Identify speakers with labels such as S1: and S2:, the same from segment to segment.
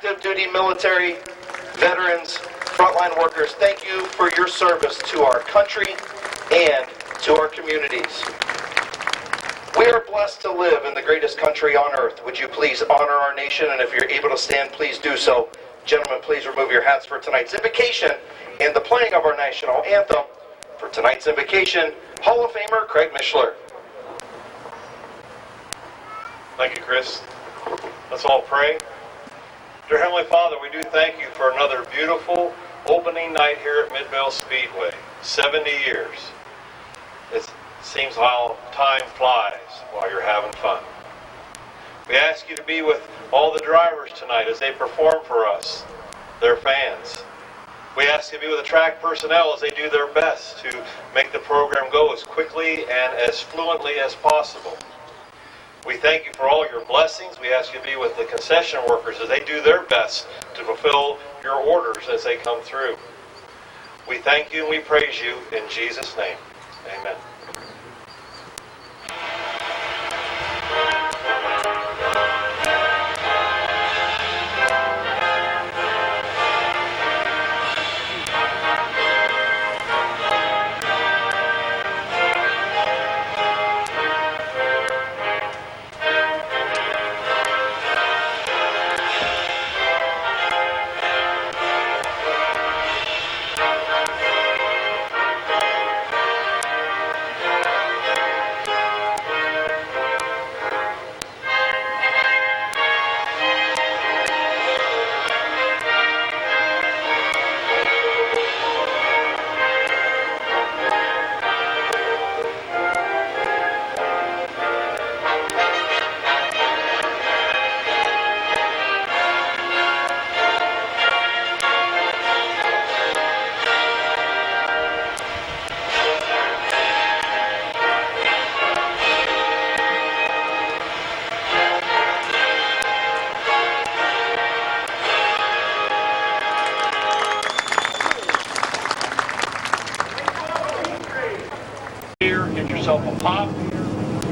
S1: active duty military, veterans, frontline workers, thank you for your service to our country and to our communities. We are blessed to live in the greatest country on earth. Would you please honor our nation, and if you're able to stand, please do so. Gentlemen, please remove your hats for tonight's invocation and the playing of our national anthem. For tonight's invocation, Hall of Famer Craig Mishler.
S2: Thank you, Chris. Let's all pray. Dear Heavenly Father, we do thank you for another beautiful opening night here at Midvale Speedway. 70 years. It seems how time flies while you're having fun. We ask you to be with all the drivers tonight as they perform for us, their fans. We ask you to be with the track personnel as they do their best to make the program go as quickly and as fluently as possible. We thank you for all your blessings. We ask you to be with the concession workers as they do their best to fulfill your orders as they come through. We thank you and we praise you in Jesus' name. Amen. Get yourself a pop,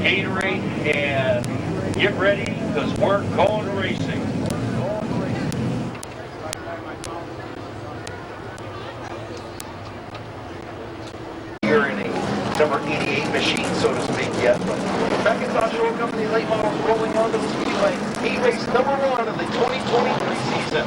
S2: Gatorade, and get ready because we're going racing.
S1: You're in a number 88 machine, so to speak, yet. Macintosh Oil Company late models rolling onto the speedway. E-race number 1 of the 2023 season.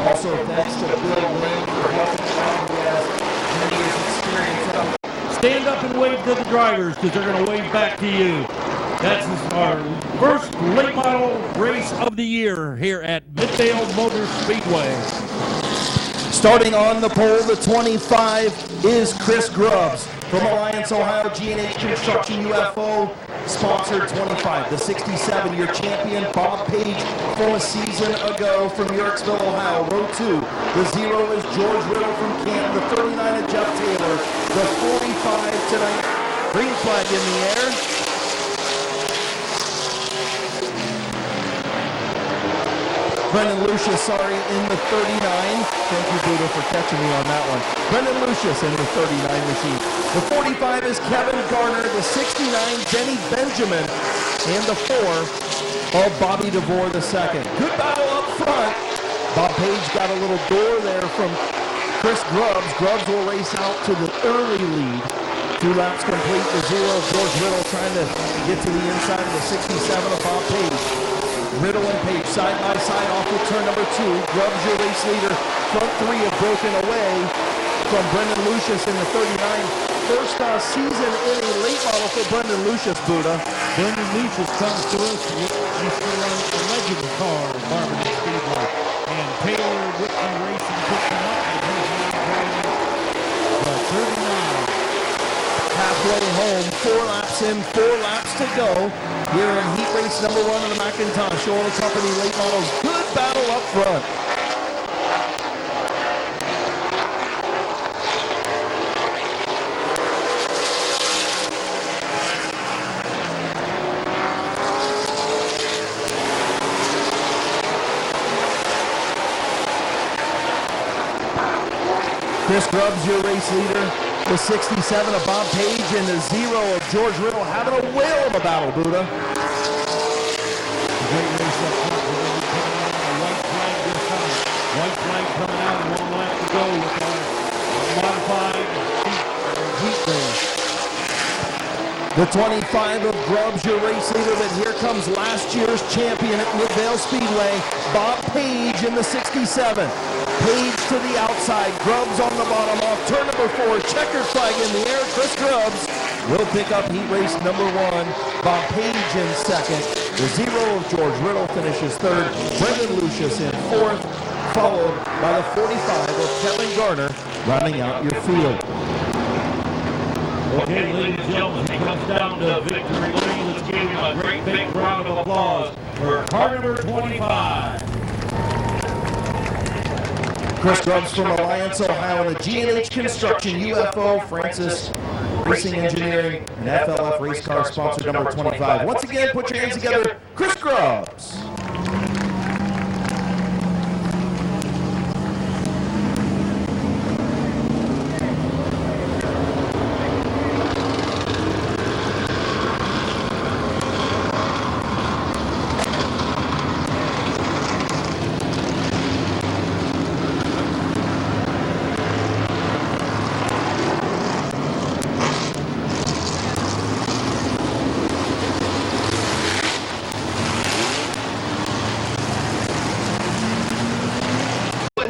S3: Also, thanks to Bill Lane for helping out. He has many years experience.
S4: Stand up and wave to the drivers because they're going to wave back to you. That's our first late model race of the year here at Midvale Motor Speedway.
S3: Starting on the pole, the 25 is Chris Grubbs from Alliance, Ohio, G&H Construction UFO, sponsored 25. The 67, your champion, Bob Page, from a season ago from Yorksville, Ohio. Row 2, the 0 is George Riddle from Canton. The 39 is Jeff Taylor. The 45 tonight, green flag in the air. Brendan Lucius, in the 39. Thank you, Buddha, for catching me on that one. Brendan Lucius in the 39 machine. The 45 is Kevin Garner. The 69, Denny Benjamin. And the 4 of Bobby DeVore II. Good battle up front. Bob Page got a little door there from Chris Grubbs. Grubbs will race out to the early lead. 2 laps complete. The 0 of George Riddle trying to get to the inside of the 67 of Bob Page. Riddle and Page side by side off with turn number 2. Grubbs, your race leader. Front 3 have broken away from Brendan Lucius in the 39. First season in a late model for Brendan Lucius, Buddha.
S4: Brendan Lucius comes to us with a legend car, Barber Speedway. And Taylor Whitney Racing picks him up and he's now driving the 39.
S3: Halfway home, 4 laps in, 4 laps to go. Here in heat race number 1 of the Macintosh Oil Company late models. Good battle up front. Chris Grubbs, your race leader. The 67 of Bob Page and the 0 of George Riddle having a whale of a battle, Buddha.
S4: Great race up front. We're going to be coming out on a white flag this time. White flag coming out and 1 lap to go with our modified heat race.
S3: The 25 of Grubbs, your race leader, but here comes last year's champion at Midvale Speedway, Bob Page in the 67. Page to the outside, Grubbs on the bottom off turn number 4, checkered flag in the air. Chris Grubbs will pick up heat race number 1. Bob Page in second. The 0 of George Riddle finishes third. Brendan Lucius in fourth, followed by the 45 of Kevin Garner, rounding out your field.
S4: Okay, ladies and gentlemen, he comes down to victory lane. Let's give him a great big round of applause for car number 25.
S3: Chris Grubbs from Alliance, Ohio, and the G&H Construction, UFO, Francis Racing Engineering, and FLF Race Car sponsor number 25. Once again, put your hands together, Chris Grubbs.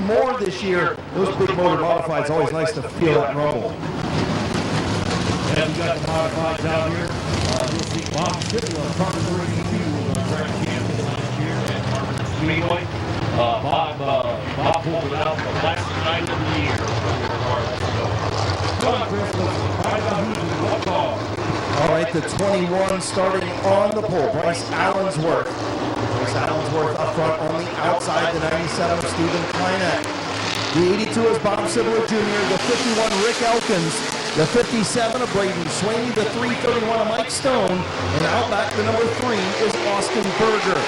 S3: More this year, those big motor modifieds, always nice to feel that rumble.
S4: And we got the modifieds out here. You'll see Bob Sidler, Carpenter 82, track champion last year at Carpenter Speedway. Bob pulled it out the last night of the year. Come on, Chris, let's find out who's in what car.
S3: All right, the 21 starting on the pole, Bryce Allensworth. Bryce Allensworth up front on the outside, the 97 of Stephen Kleinek. The 82 is Bob Sidler Jr., the 51 Rick Elkins, the 57 of Braden Swaney, the 331 of Mike Stone, and out back the number 3 is Austin Berger.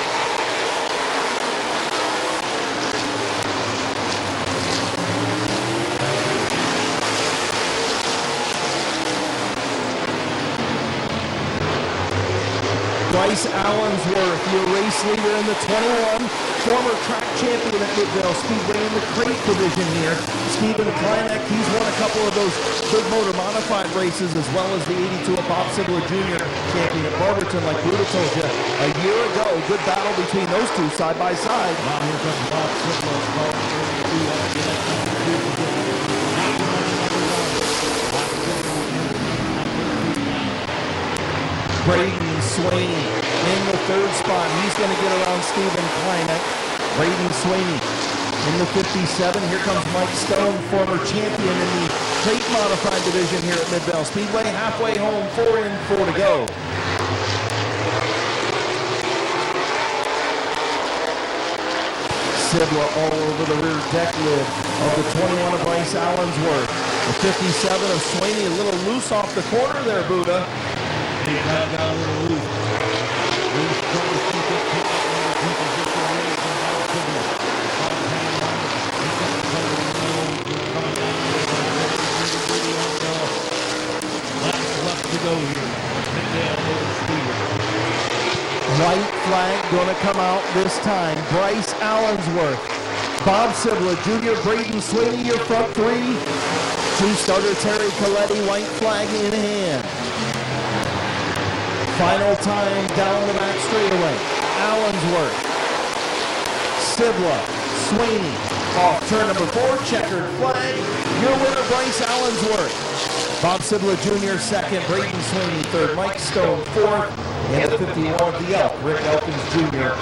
S3: Bryce Allensworth, your race leader in the 21, former track champion at Midvale Speedway in the crate division here. Stephen Kleinek, he's won a couple of those big motor modified races, as well as the 82 of Bob Sidler Jr., champion at Barberton, like Buddha told you a year ago. Good battle between those two side by side.
S4: Now here comes Bob Sidler,
S3: Braden Swaney in the third spot. He's going to get around Stephen Kleinek. Braden Swaney in the 57. Here comes Mike Stone, former champion in the crate modified division here at Midvale Speedway. Halfway home, 4 in, 4 to go. Sidler all over the rear deck lid of the 21 of Bryce Allensworth. The 57 of Swaney a little loose off the corner there, Buddha.
S4: He got a little loose. Loose trying to keep it, pick up number 2 position away from Bob Sidler. Bob hanging on. He's got the cover in the middle. We're coming down to the last left to go here. Midvale Motor Speedway.
S3: White flag going to come out this time. Bryce Allensworth, Bob Sidler Jr., Braden Swaney, your front 3. 2-starter Terry Coletti, white flag in hand. Final time down the back straightaway. Allensworth, Sidler, Swaney, off turn number 4, checkered flag. Your winner, Bryce Allensworth. Bob Sidler Jr. second, Braden Swaney third, Mike Stone fourth, and the 51 of the Elk, Rick Elkins Jr.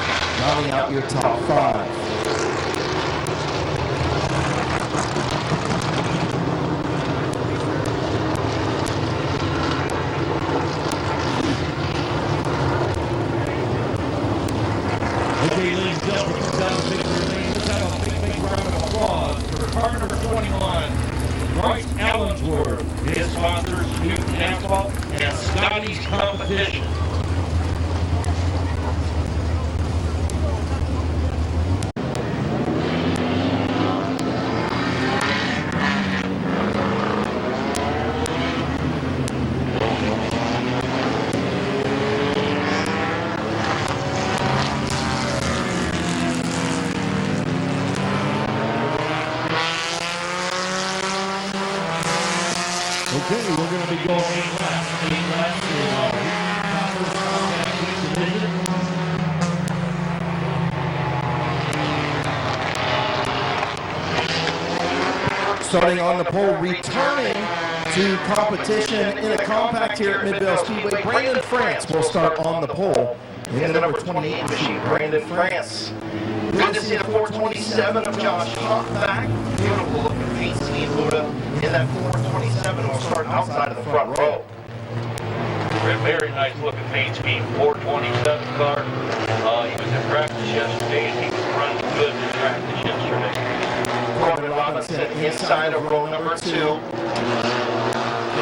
S3: rounding out your top 5.
S4: Okay, ladies and gentlemen, we've done the victory lane. Let's have a big round of applause for car number 21, Bryce Allensworth, his sponsors, Newton Asphalt, and Scotty's Competition. will be going 8 laps. 8 laps in Conference Compact Heat Division.
S3: Starting on the pole, returning to competition in a compact here at Midvale Speedway, Brandon France will start on the pole in the number 28 machine.
S1: Brandon France. Good to see the 427 of Josh Huff back. Beautiful looking paint scheme, Buddha. In that 427 will start outside of the front row.
S2: Very nice looking paint scheme, 427 car. He was in practice yesterday and he was running good in practice yesterday.
S1: Corbin Robinson inside of row number 2.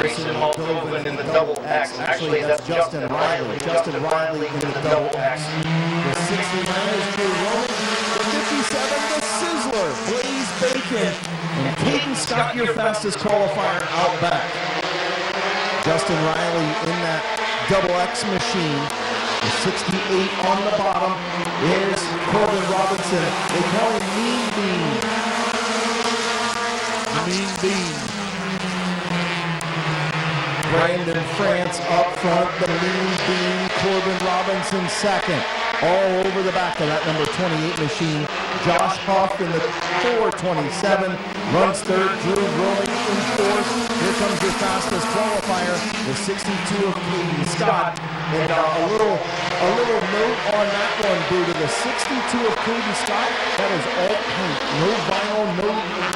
S1: Grayson Moldovan in the double X. Actually, that's Justin Riley. Justin Riley in the double X.
S3: The 69 is Drew Roman. The 57, the Sizzler, Blaze Bacon. And Caden Scott, your fastest qualifier out back. Justin Riley in that double X machine. The 68 on the bottom is Corbin Robinson. They call him Mean Bean.
S4: Mean Bean.
S3: Brandon France up front, the Mean Bean, Corbin Robinson second. All over the back of that number 28 machine. Josh Huff in the 427, runs third, Drew Rolling in fourth. Here comes your fastest qualifier, the 62 of Caden Scott. And a little note on that one, Buddha, the 62 of Caden Scott, that is all paint. No vinyl,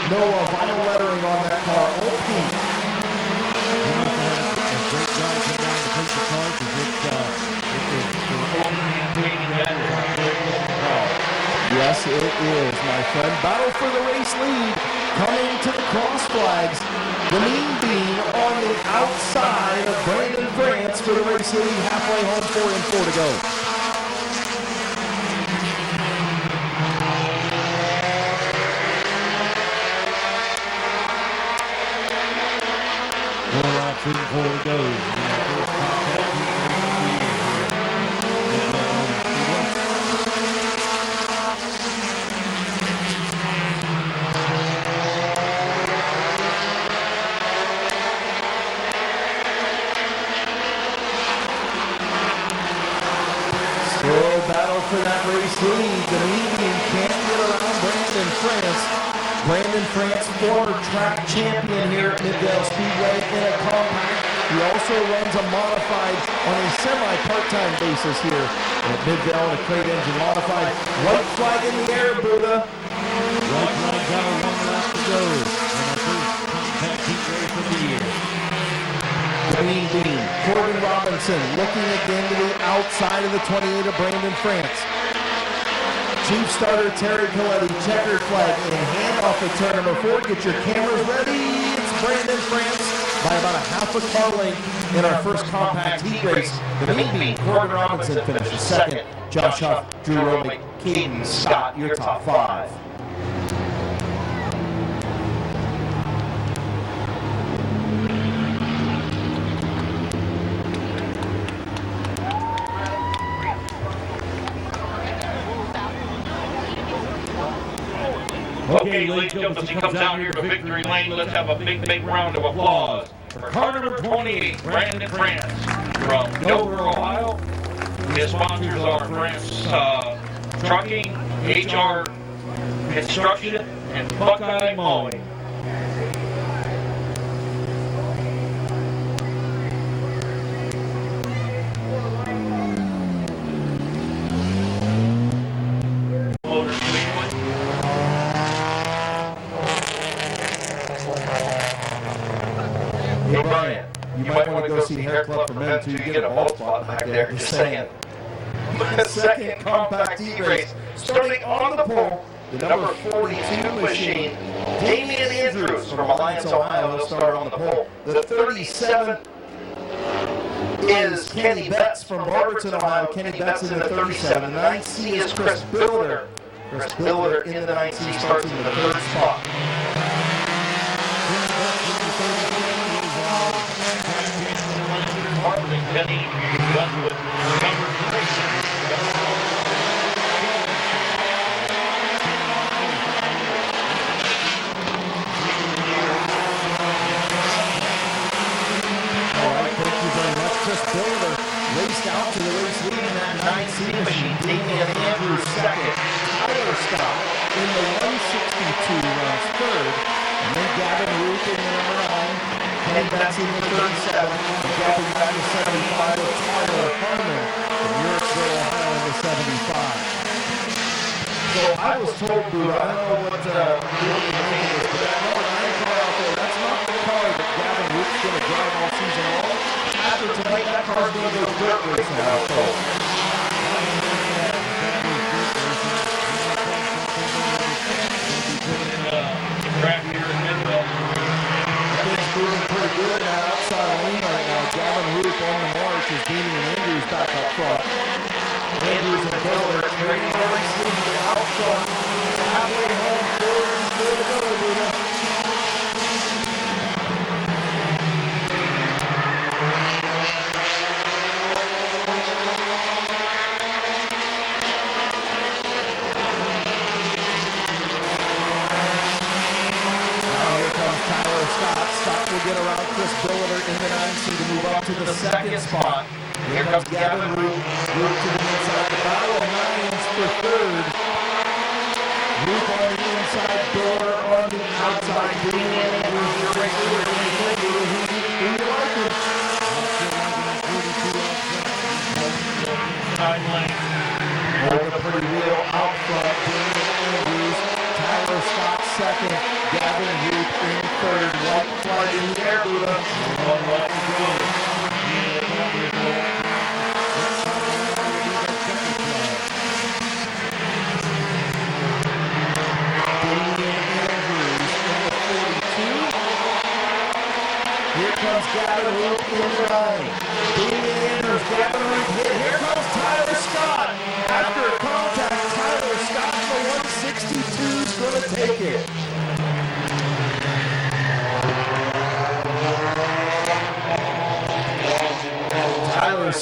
S3: no vinyl lettering on that car, all paint.
S4: Great guy come down to paint the car
S3: Yes, it is, my friend. Battle for the race lead coming to the cross flags. The Mean Bean on the outside of Brandon France for the race lead. Halfway home, 4 and 4 to go.
S4: Four laps in, 4 to go.
S3: Still battle for that race lead. The Mean Bean can't get around Brandon France. Brandon France, former track champion here at Midvale Speedway in a compact. He also runs a modified on a semi-part-time basis here at Midvale in a crate engine modified. White flag in the air, Buddha.
S4: White flag got 1 lap to go in our first compact heat race of the year.
S3: The Mean Bean, Corbin Robinson looking again to the outside of the 28 of Brandon France. Chief starter Terry Coletti, checkered flag and handoff at turn number 4. Get your cameras ready. It's Brandon France by about a half a car length in our first compact heat race. The Mean Bean, Corbin Robinson finishes second. Josh Huff, Drew Romick, Caden Scott, your top 5.
S2: Okay, ladies and gentlemen, as he comes down here to victory lane, let's have a big round of applause for car number 28, Brandon France from Dover, Ohio. His sponsors are France Trucking, HR Construction, and Buckeye Mowing.
S3: Hey Brian, you might want to go see Hair Club for Men too. You get a bald spot back there. Just saying. Second compact heat race, starting on the pole, the number 42 machine, Damian Andrews from Alliance, Ohio. He'll start on the pole. The 37 is Kenny Betts from Barberton, Ohio. Kenny Betts in the 37. The 9C is Chris Billiter. Chris Billiter in the 9C starts in the 3rd spot.
S2: Kenny done with number 3.
S3: Chris Builder raced out to the race lead in that 9C machine. Damian Andrews second. Tyler Scott in the 162 runs third. And then Gavin Root in the number 9. Ken Betts in the 37. And dropping back to 75 with Tyler Harmon from Yorkville, Ohio in the 75. So I was told, Buddha, I don't know what really thinking is, but that number 9 car out there, that's not the car that Gavin Root's going to drive all season long. After tonight, that car's going to go dirt racing, I was told.
S2: Track here in Midvale.
S3: Things moving pretty good in that outside lane right now. Gavin Root on the march as Damian Andrews back up front. Andrews and Builder trading the race lead out front. Halfway home, good to go, Buddha. Scott will get around Chris Billiter in the 9C to move up to the second spot. Here comes Gavin Root. Root to the inside. The battle of 9s for third. Root on the inside, Billiter on the outside. Damian Andrews, your race leader. Who you liking? Hold a pretty wheel out front. Damian Andrews. Tyler Scott second. Gavin Root in third. White flag in the air, Buddha. One left to go. Damian Andrews in the 42. Here comes Gavin Root in the 9. Damian Andrews, Gavin Root hit. Here comes Tyler Scott. After contact, Tyler Scott in the 162 is going to take it. Tyler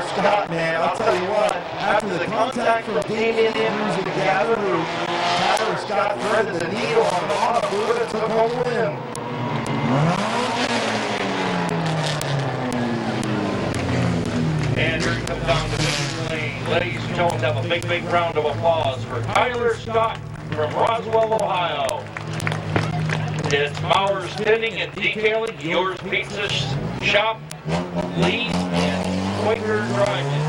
S3: Scott, man, I'll tell you what, after the contact from Damian Andrews and Gavin Root, Tyler Scott threaded the needle on the Buddha, took home the win.
S5: And here he comes down the finish lane. Ladies and gentlemen, have a big round of applause for Tyler Scott from Roswell, Ohio. It's Bowers Tinting and Detailing, Yours Pizza Shop, Lee's, and Quaker Drive-In.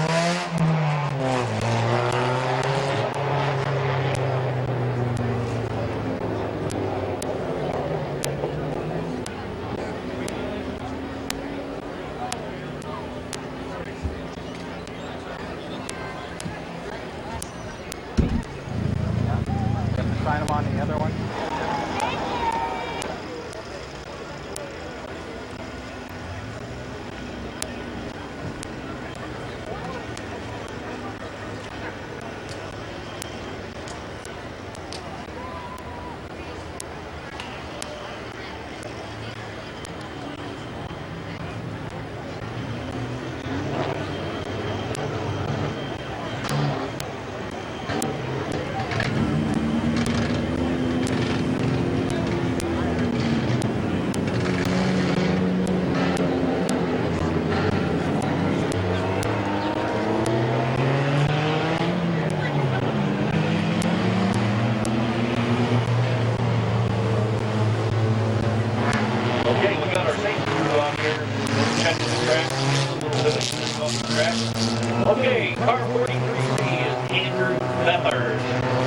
S6: Sign them on the other one.
S5: Okay, car 43 is Andrew Feathers.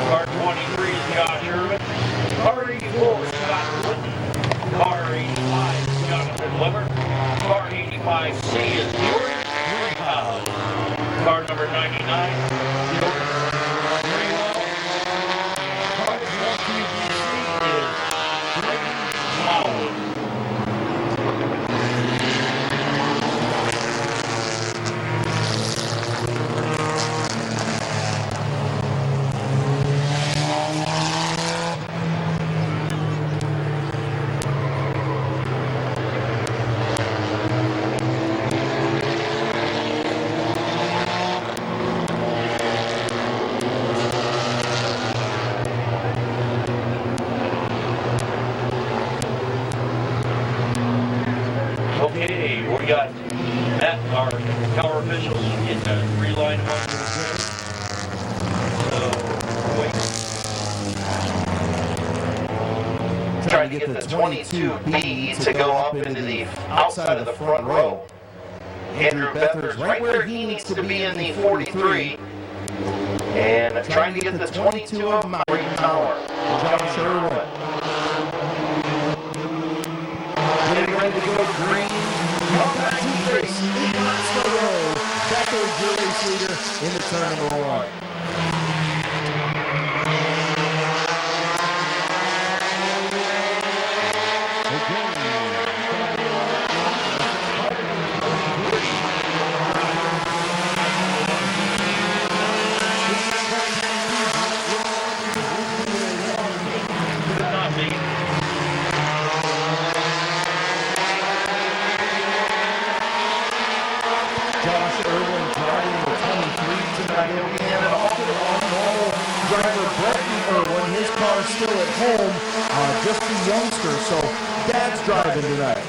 S5: Car 23 is Josh Irvin. Car 84 is Scott Whitney. Car 85 is Jonathan Weber. Car 85C is George Greenhouse. Car number 99, George Greenhouse. Car 23 is Greg Mowley. Okay, we got Matt, our tower officials, getting to reline them up. So, wait.
S1: Trying to get the 22B to go up into the outside of the front row. Andrew Beathard's right where he needs to be in the 43. And trying to get the 22 of Maury Tower. Josh Irwin. Getting ready to go green. Compact heat race. 8 laps to go. Beathard's your race leader in the turn number 1. Still at home, just a youngster, so Dad's driving tonight.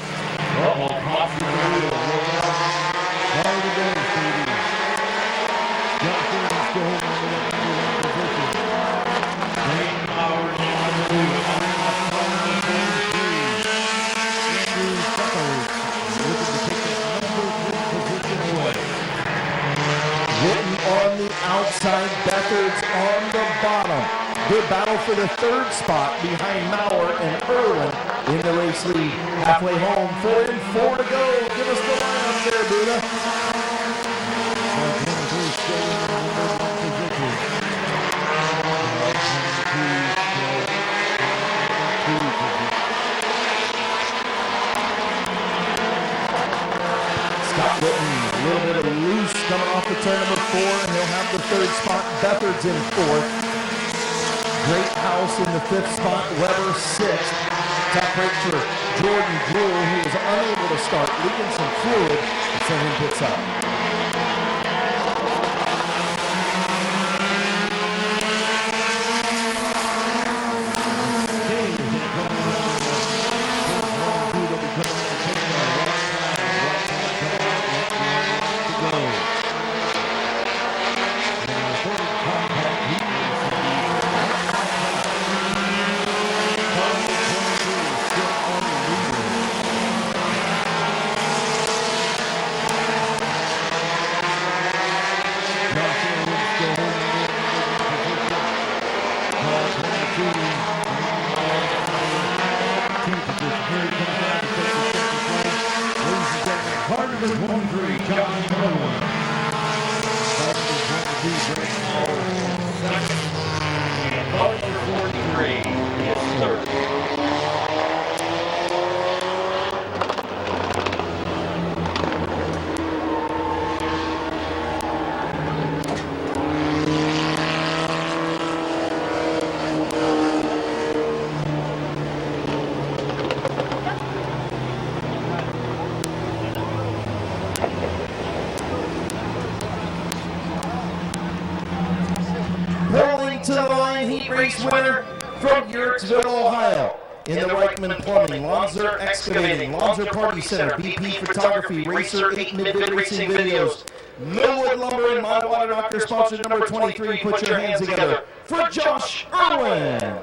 S1: Witten on the outside, Beathard's on the bottom. Good battle for the third spot behind Maurer and Irwin in the race lead. Halfway home, 4 and 4 to go. Give us the lineup there, Buddha. Scott Witten, a little bit of loose coming off the turn number 4, and he'll have the third spot. Beathard's in 4th. Great House in the 5th spot, Weber 6th. Top break for Jordan Jewell, who was unable to start, leaking some fluid, and so he picks up. To the line, heat race winner from Yurtsville, Ohio. In the Reichman Plumbing, Lonzer Excavating, Lonzer Party Center, BP Photography, Racer 8 Mid-Vid Racing Videos, Millwood Lumber and My Water Doctor, sponsor number 23. Put your hands together for Josh Irwin.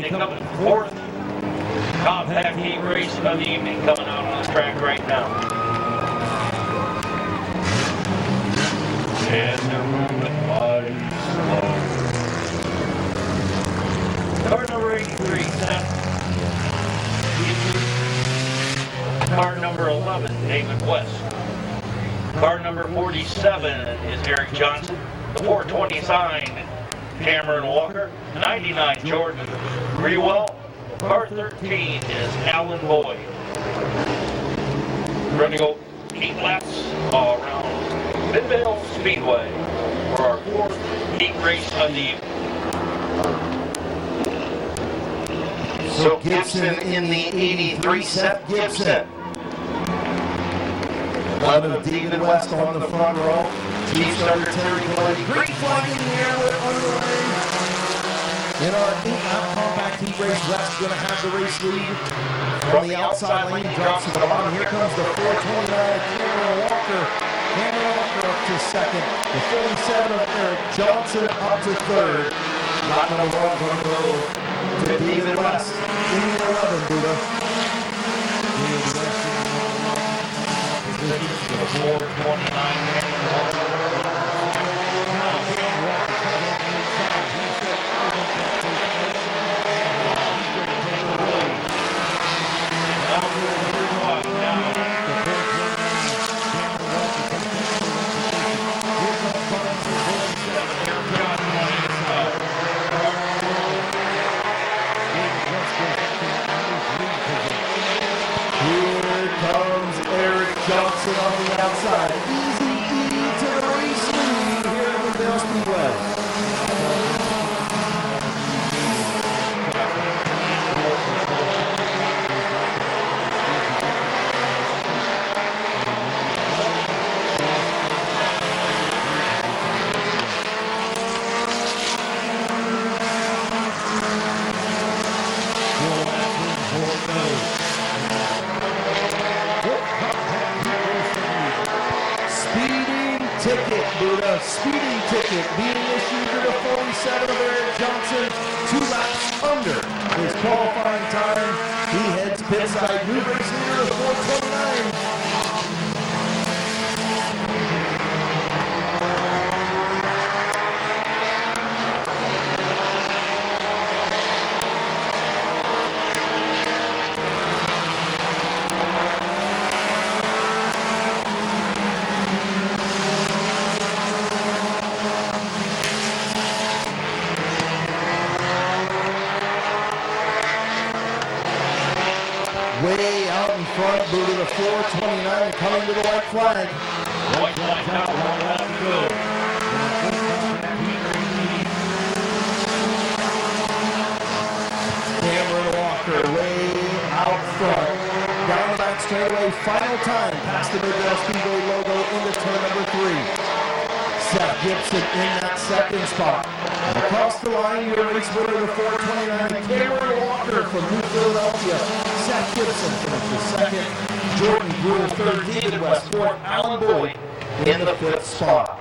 S5: Coming fourth compact heat race of the evening coming out on the track right now. And they're moving mighty slow. Car number 83, Seth. Car number 11, David West. Car number 47 is Eric Johnson. The 420 signed Cameron Walker. 99, Jordan Grewell. Car 13 is Alan Boyd. We're going to go 8 laps around Midvale Speedway for our 4th heat race of the evening.
S1: So Gibson in the 83, Seth Gibson. 11 of David West on the front row. Chief Starter Terry Kelly. Green flag in the air, we're underway.
S3: In our 8-lap compact heat race, West's going to have the race lead. From the outside lane, drops to the bottom. Here comes the 429 Cameron Walker. Cameron Walker up to second. The 47 of Eric Johnson up to third. Lap number 1 going to go to David West in the 11, Buddha.
S5: The 429 Cameron Walker.
S3: Johnson on the outside. Easy E to the race lead here at Midvale Speedway. Ticket, Buddha, speeding ticket being issued to the 47 of Eric Johnson, 2 laps under his qualifying time. He heads pit side, new race leader to 429. Way out in front, Buddha, the 429 coming to the white flag.
S5: White flag out, 1 lap to go.
S3: Cameron Walker way out front. Down the back straightaway, final time past the Midvale Speedway logo into turn number 3. Seth Gibson in that second spot. And across the line, your race winner, the 429, Cameron Walker from New Philadelphia. Seth Gibson finishes second. Jordan Brewer third. David West fourth. Alan Boyd in the 5th spot.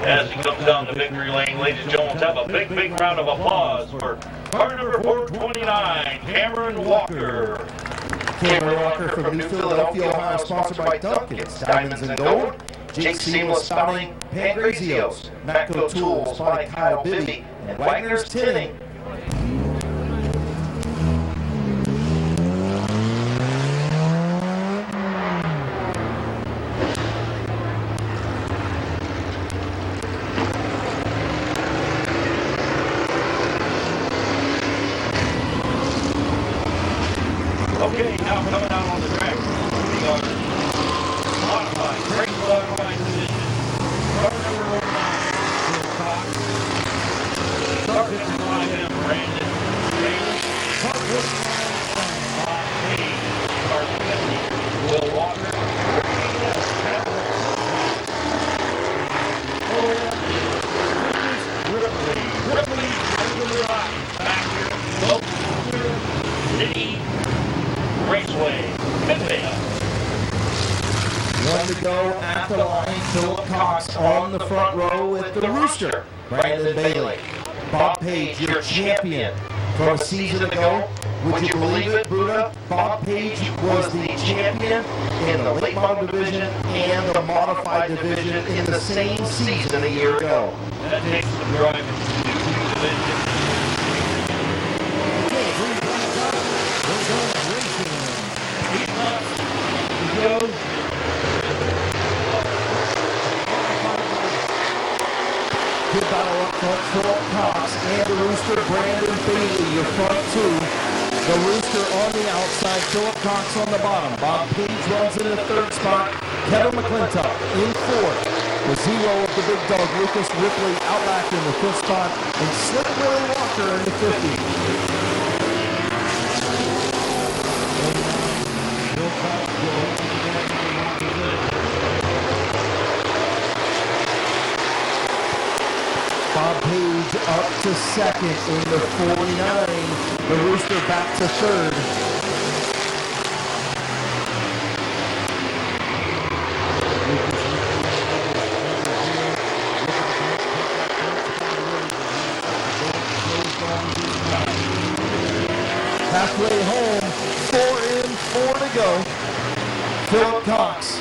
S5: As he comes down the victory lane, ladies and gentlemen, let's have a big round of applause for car number 429, Cameron Walker.
S3: Cameron Walker from New Philadelphia, Ohio, sponsored by Duncan's Diamonds and Gold, Jake Seamless Spouting, Pangrazios, Matco Tools by Kyle Bibby, and Wagner's Tinning.
S5: Okay, now coming out on the track, we are modified, great modified position. Car number 9, Bill Cox. Car 55M, Brandon Taylor. Car 59, Bob Hayes. Car 50, Will Walker. Ripley, over the rock, back here, local, City, Raceway, Midvale.
S3: One to go at the line, Philip Cox on the front row with the Rooster, Brandon Bailey. Bob Page, your champion from a season ago. Would you believe it, Buddha? Bob Page was the champion in the late model division and the modified division in the same season a year ago.
S5: That takes some driving to do division.
S3: Good battle up front, Philip Cox and the Rooster, Brandon Bailey, your front two. The Rooster on the outside, Philip Cox on the bottom. Bob Page runs in the third spot. Kevin McClintock in fourth. The zero of the big dog, Lucas Ripley, out back in the fifth spot. And Slick Willie Walker in the 50. Bob Page up to second in the 49. The Rooster back to third. Halfway home, 4 in, 4 to go. Philip Cox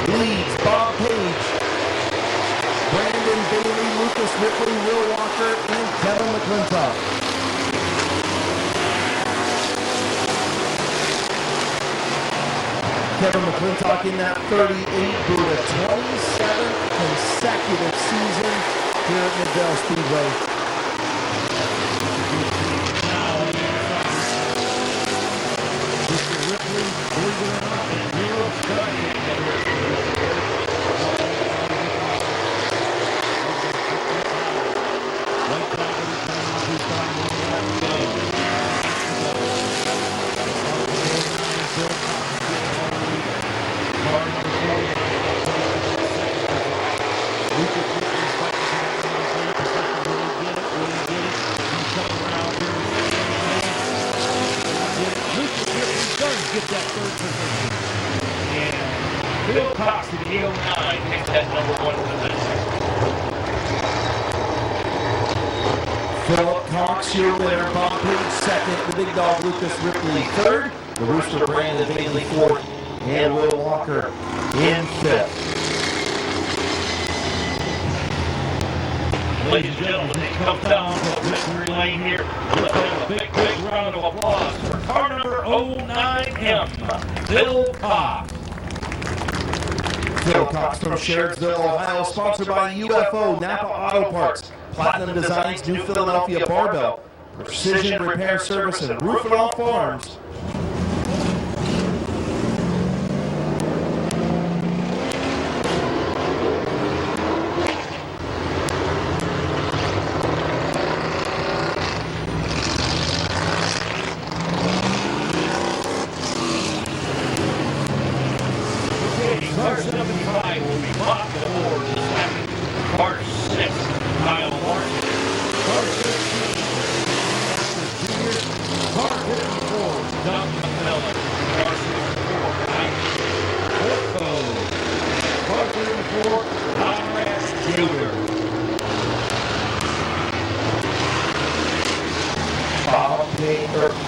S3: leads Bob Page, Brandon Bailey, Lucas Ripley, Will Walker, and Kevin McClintock. Kevin McClintock in that 38 boot, a 27th consecutive season here at Mid-Vale Speedway.
S5: Get that third position. And Phil Cox in the 09 takes that number 1 position.
S3: Philip Cox, your winner. Bob Page second. The big dog Lucas Ripley third. The Rooster Brandon Bailey fourth. And Will Walker in fifth.
S5: Ladies and gentlemen, he comes down to victory lane here. Let's have a big, big round of applause for car number 09M, Phil Cox.
S3: Phil Cox from Sherricksville, Ohio, sponsored by UFO, Napa Auto Parts, Platinum Designs, New Philadelphia Barbell, Precision Repair Service, and Roof and All Farms.
S5: Car 75 will be Bob DeVore the second. Car 6, Kyle Martin. Car 16, Junior. Car 54, Doug McMillan. Car 64, Orko. Car 34, Conrad Jr.
S3: Bob Page.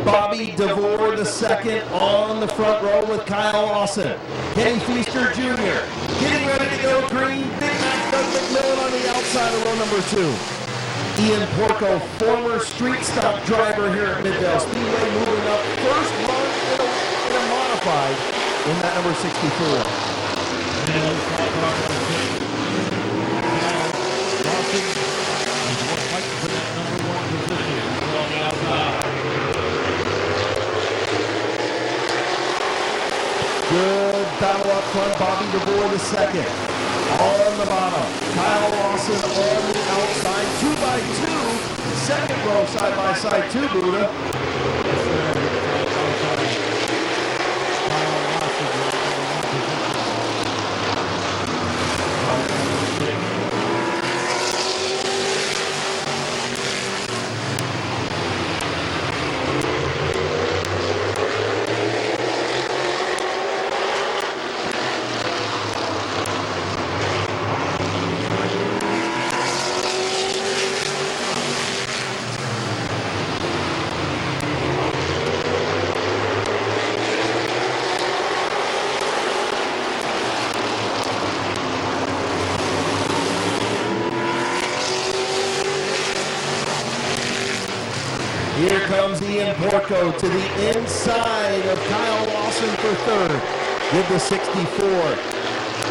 S3: Bobby DeVore II on the front row with Kyle Lawson. Kenny Feaster Jr. getting ready to go green. Big Mac Doug McMillan on the outside of row number 2. Ian Porco, former street stock driver here at Mid-Vale Speedway, moving up first run in a modified in that number 64. Good battle up front, Bobby DeVore II. On the bottom, Kyle Lawson on the outside, 2x2. Second row side-by-side, 2, Buddha. Here comes Ian Porco to the inside of Kyle Lawson for third with the 64.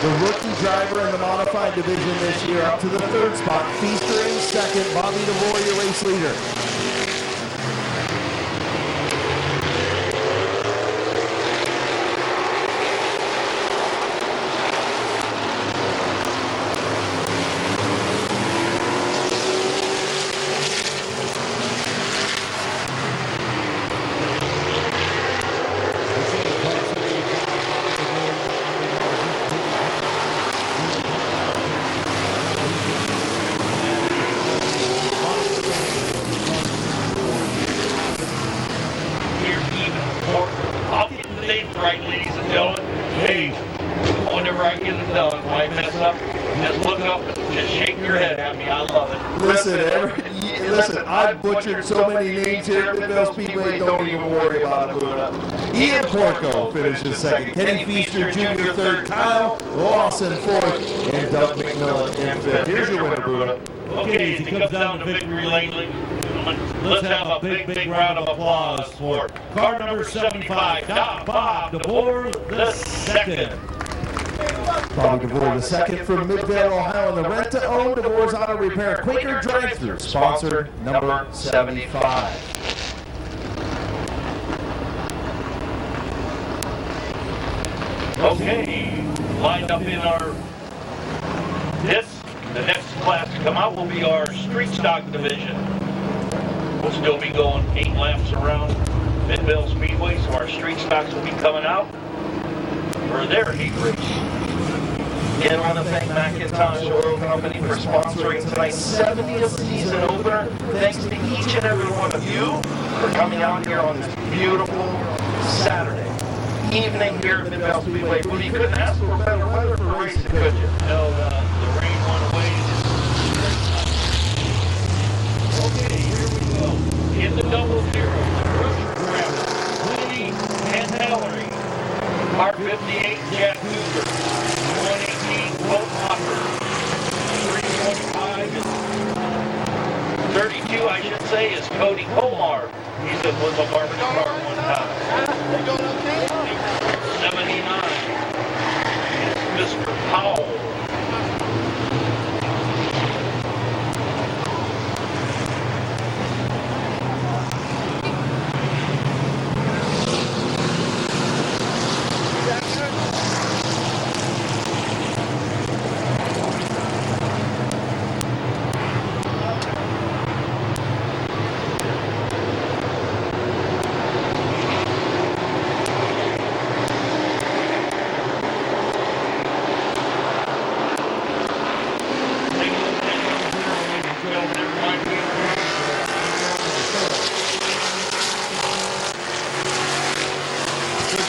S3: The rookie driver in the modified division this year up to the third spot. Feaster in second. Bobby DeVore, your race leader.
S5: I'll get the names right, ladies and gentlemen. Hey, whenever I get it done, when I mess up, just look up and just shake your head at me. I love it.
S3: Listen, I've butchered so many names here at Midvale Speedway, don't even worry about it, Luna. Ian Porco finishes second. Kenny Feaster Jr. third. Kyle Lawson fourth. And Doug McMillan in fifth. Here's your winner, Buddha.
S5: Okay, as he comes down to victory lane, let's have a big round of applause for car number 75, Bob DeVore the second.
S3: Bobby DeVore the second from Midvale, Ohio, in the rent-to-own DeVore's Auto Repair Quaker Drive-Thru, sponsored number 75.
S5: Okay, lined up in our the next class to come out will be our street stock division. We'll still be going 8 laps around Midvale Speedway, so our street stocks will be coming out for their heat race.
S1: Again, I want to thank Macintosh Oil Company for sponsoring tonight's 70th season opener. Thanks to each and every one of you for coming out here on this beautiful Saturday evening here at Midvale Speedway. Well, you couldn't ask for better weather for racing, could you?
S5: No, the rain went away. Okay, here we go. In the double zero, Rusher Grab, Winnie and Mallory. R58, Jack Cooper. 118, Colt Hopper. 325 and 32, I should say, is Cody Colmar. He's with a garbage car one time. 79 is Mr. Powell.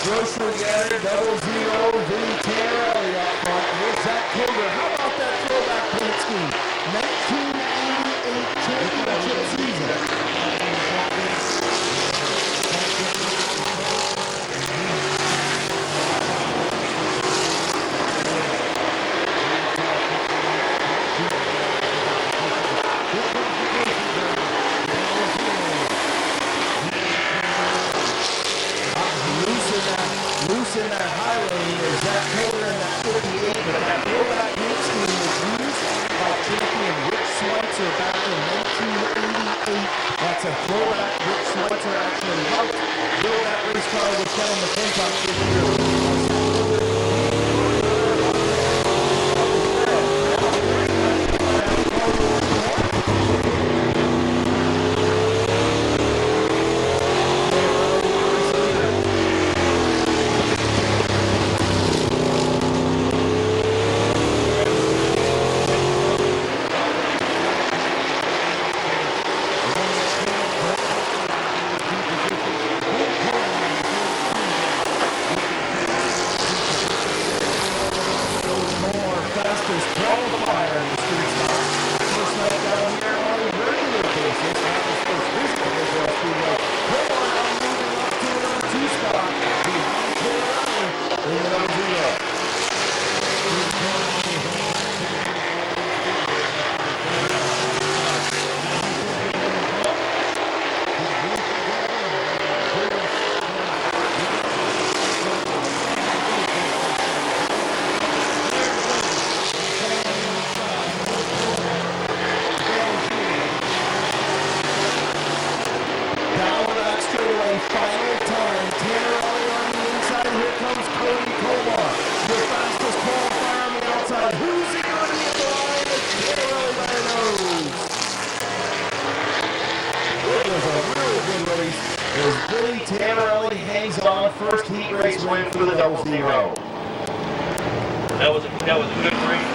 S3: Grocery Getter, double zero, Vinny Terrelli up front. Here's Zach Koger. How about that throwback paint scheme? 1988 championship season. Loose in that high lane is Zach Koger in that 58, but that throwback paint scheme was used by champion Rick Schweitzer back in 1988. That's a throwback. Rick Schweitzer actually helped build that race car with Kevin McClintock this year. as Billy Tannerelli hangs on first heat race win for the 000.
S5: That was a good race.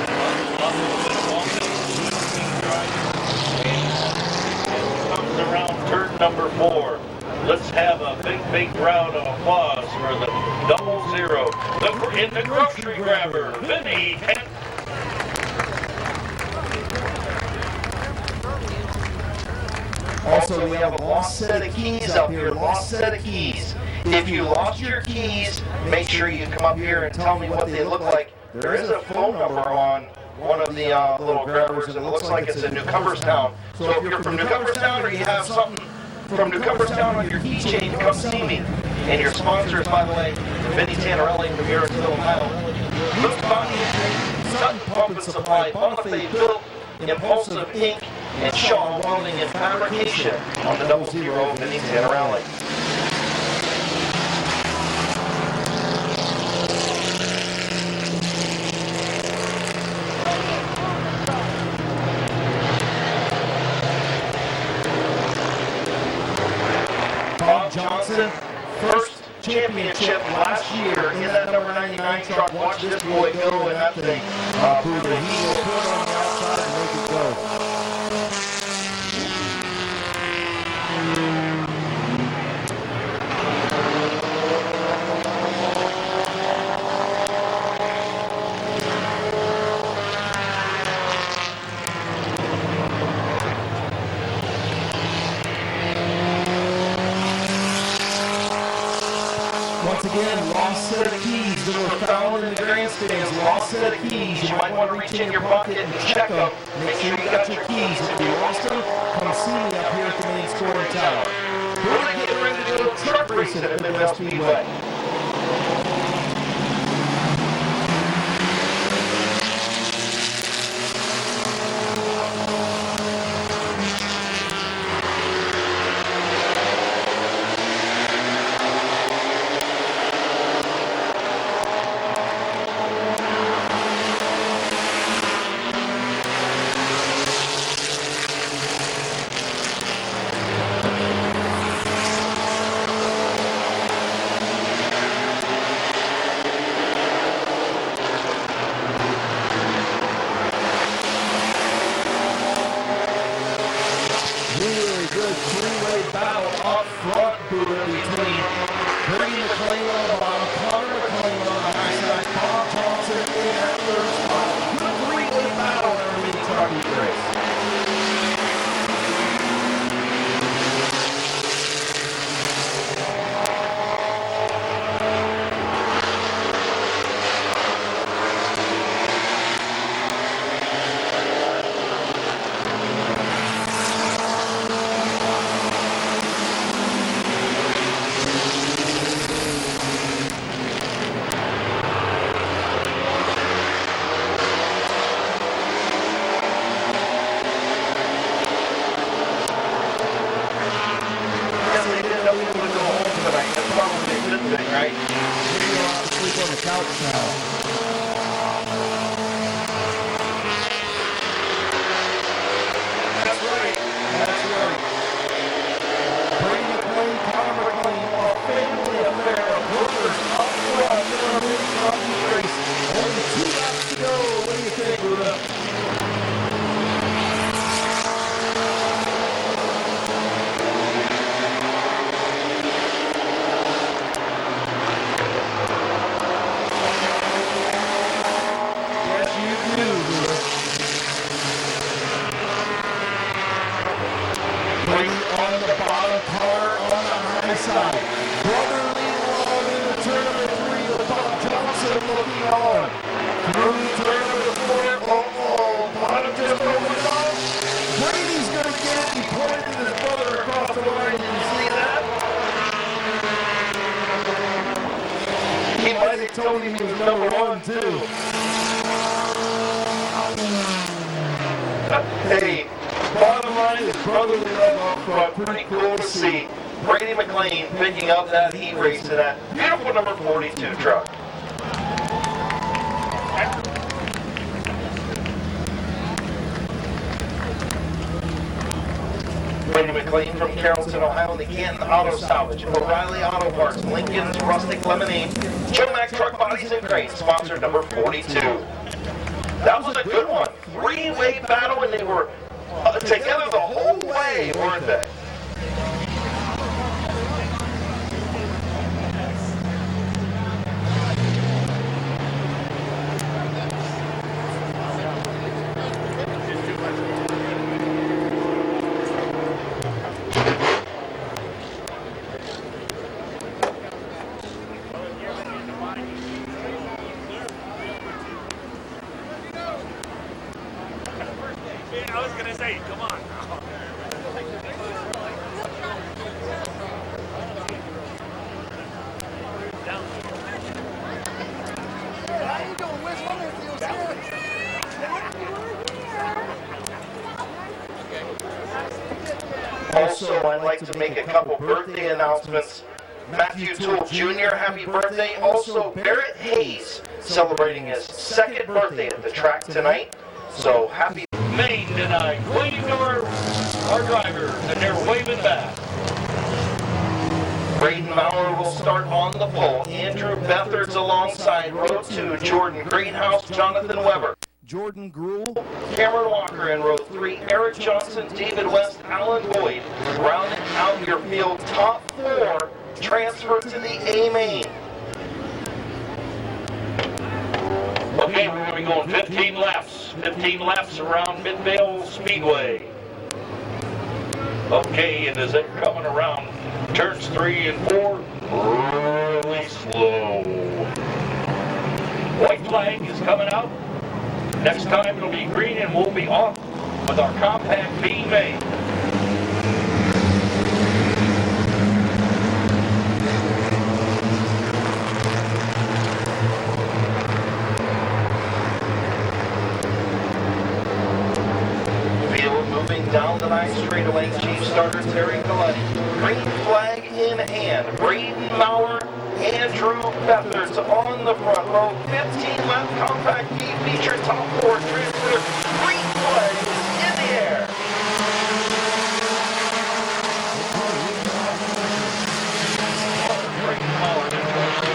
S5: Comes around turn number 4. Let's have a big round of applause for the 000. In the grocery grabber, Vinny.
S1: Also, we have a lost set of keys up here, lost set of keys. If you lost your keys, make sure you come up here and tell me what they look like. There is a phone number on one of the little grabbers, and it looks like it's in New Cumberstown. So if you're from New Cumberstown or you have something from New Cumberstown on your keychain, come see me. And your sponsors, by the way, Vinny Tannerelli from Marysville, Ohio, Luke Body and Paint, Sutton Pump and Supply, Bonifay Built, Impulsive Inc., and Shaw Welding and Fabrication on the 000 Vinny Tannerelli. Bob Johnson, first championship last year in that number 99 truck. Watch this boy go in that thing.
S3: Buddha, he will put it on the outside and make it go. Once again, lost set of keys that were found in the grandstands. Lost set of keys. You might want to reach in your pocket and check them. Make sure you got your keys. If you lost them, come see me up here at the main scoring tower. We're getting ready to go truck racing at Midvale Speedway. Really good three-way battle up front, Buddha, between Brady McLean on the bottom, Connor McLean on the high side, Bob Johnson in that third spot. Good three-way battle in our mini truck heat race. Right? Sleep on the couch now.
S1: That's right.
S3: That's right. Brady McLean, Connor McLean, a family affair of workers up front in our mini truck heat race. Only 2 laps to go. What do you think, Buddha? Side. Brotherly love in the turn number 3 with Bob Johnson looking on. Through turn number 4, bottom just opens up. Brady's going to get it. He pointed his brother across the line. Did you see that? He might have told him he was number 1 too.
S1: Hey, bottom line is brotherly love up front. Pretty cool to see. Brady McLean picking up that heat race in that beautiful number 42 truck. Cody McLean from Carrollton, Ohio, and the Canton Auto Salvage, O'Reilly Auto Parts, Lincoln's Rustic Lemonade, Joe Mack Truck Bodies and Cranes, sponsor number 42. That was a good one. Three-way battle, and they were together the whole way, weren't they?
S6: I was gonna say, come on.
S7: How you doing? Where's Holyfield's here?
S1: Also, I'd like to make a couple birthday announcements. Matthew Toole Jr., happy birthday. Also, Barrett Hayes celebrating his second birthday at the track tonight. So happy.
S5: Main tonight, waiting for our drivers, and they're waving back.
S1: Braden Maurer will start on the pole. Andrew Beathard's alongside row 2. Jordan Greenhouse, Jonathan Weber.
S3: Jordan Gruel.
S1: Cameron Walker in row 3. Eric Johnson, David West, Alan Boyd. Rounding out your field, top 4 transfer to the A main.
S5: Okay, we're going to be going 15 laps. 15 laps around Midvale Speedway. Okay, and as they're coming around turns 3 and 4, really slow. White flag is coming out. Next time it'll be green and we'll be off with our compact being made.
S1: Moving down the 9th straightaway, Chief Starter Terry Galletti. Green flag in hand. Braden Maurer, Andrew Beathard's on the front row. 15 left compact B feature top 4 transfer. Green flag is in the air.
S5: Braden Maurer in 22.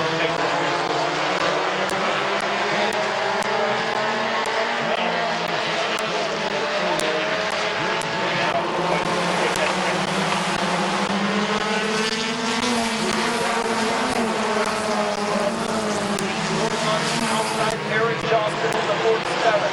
S1: Eric Johnson in the 47.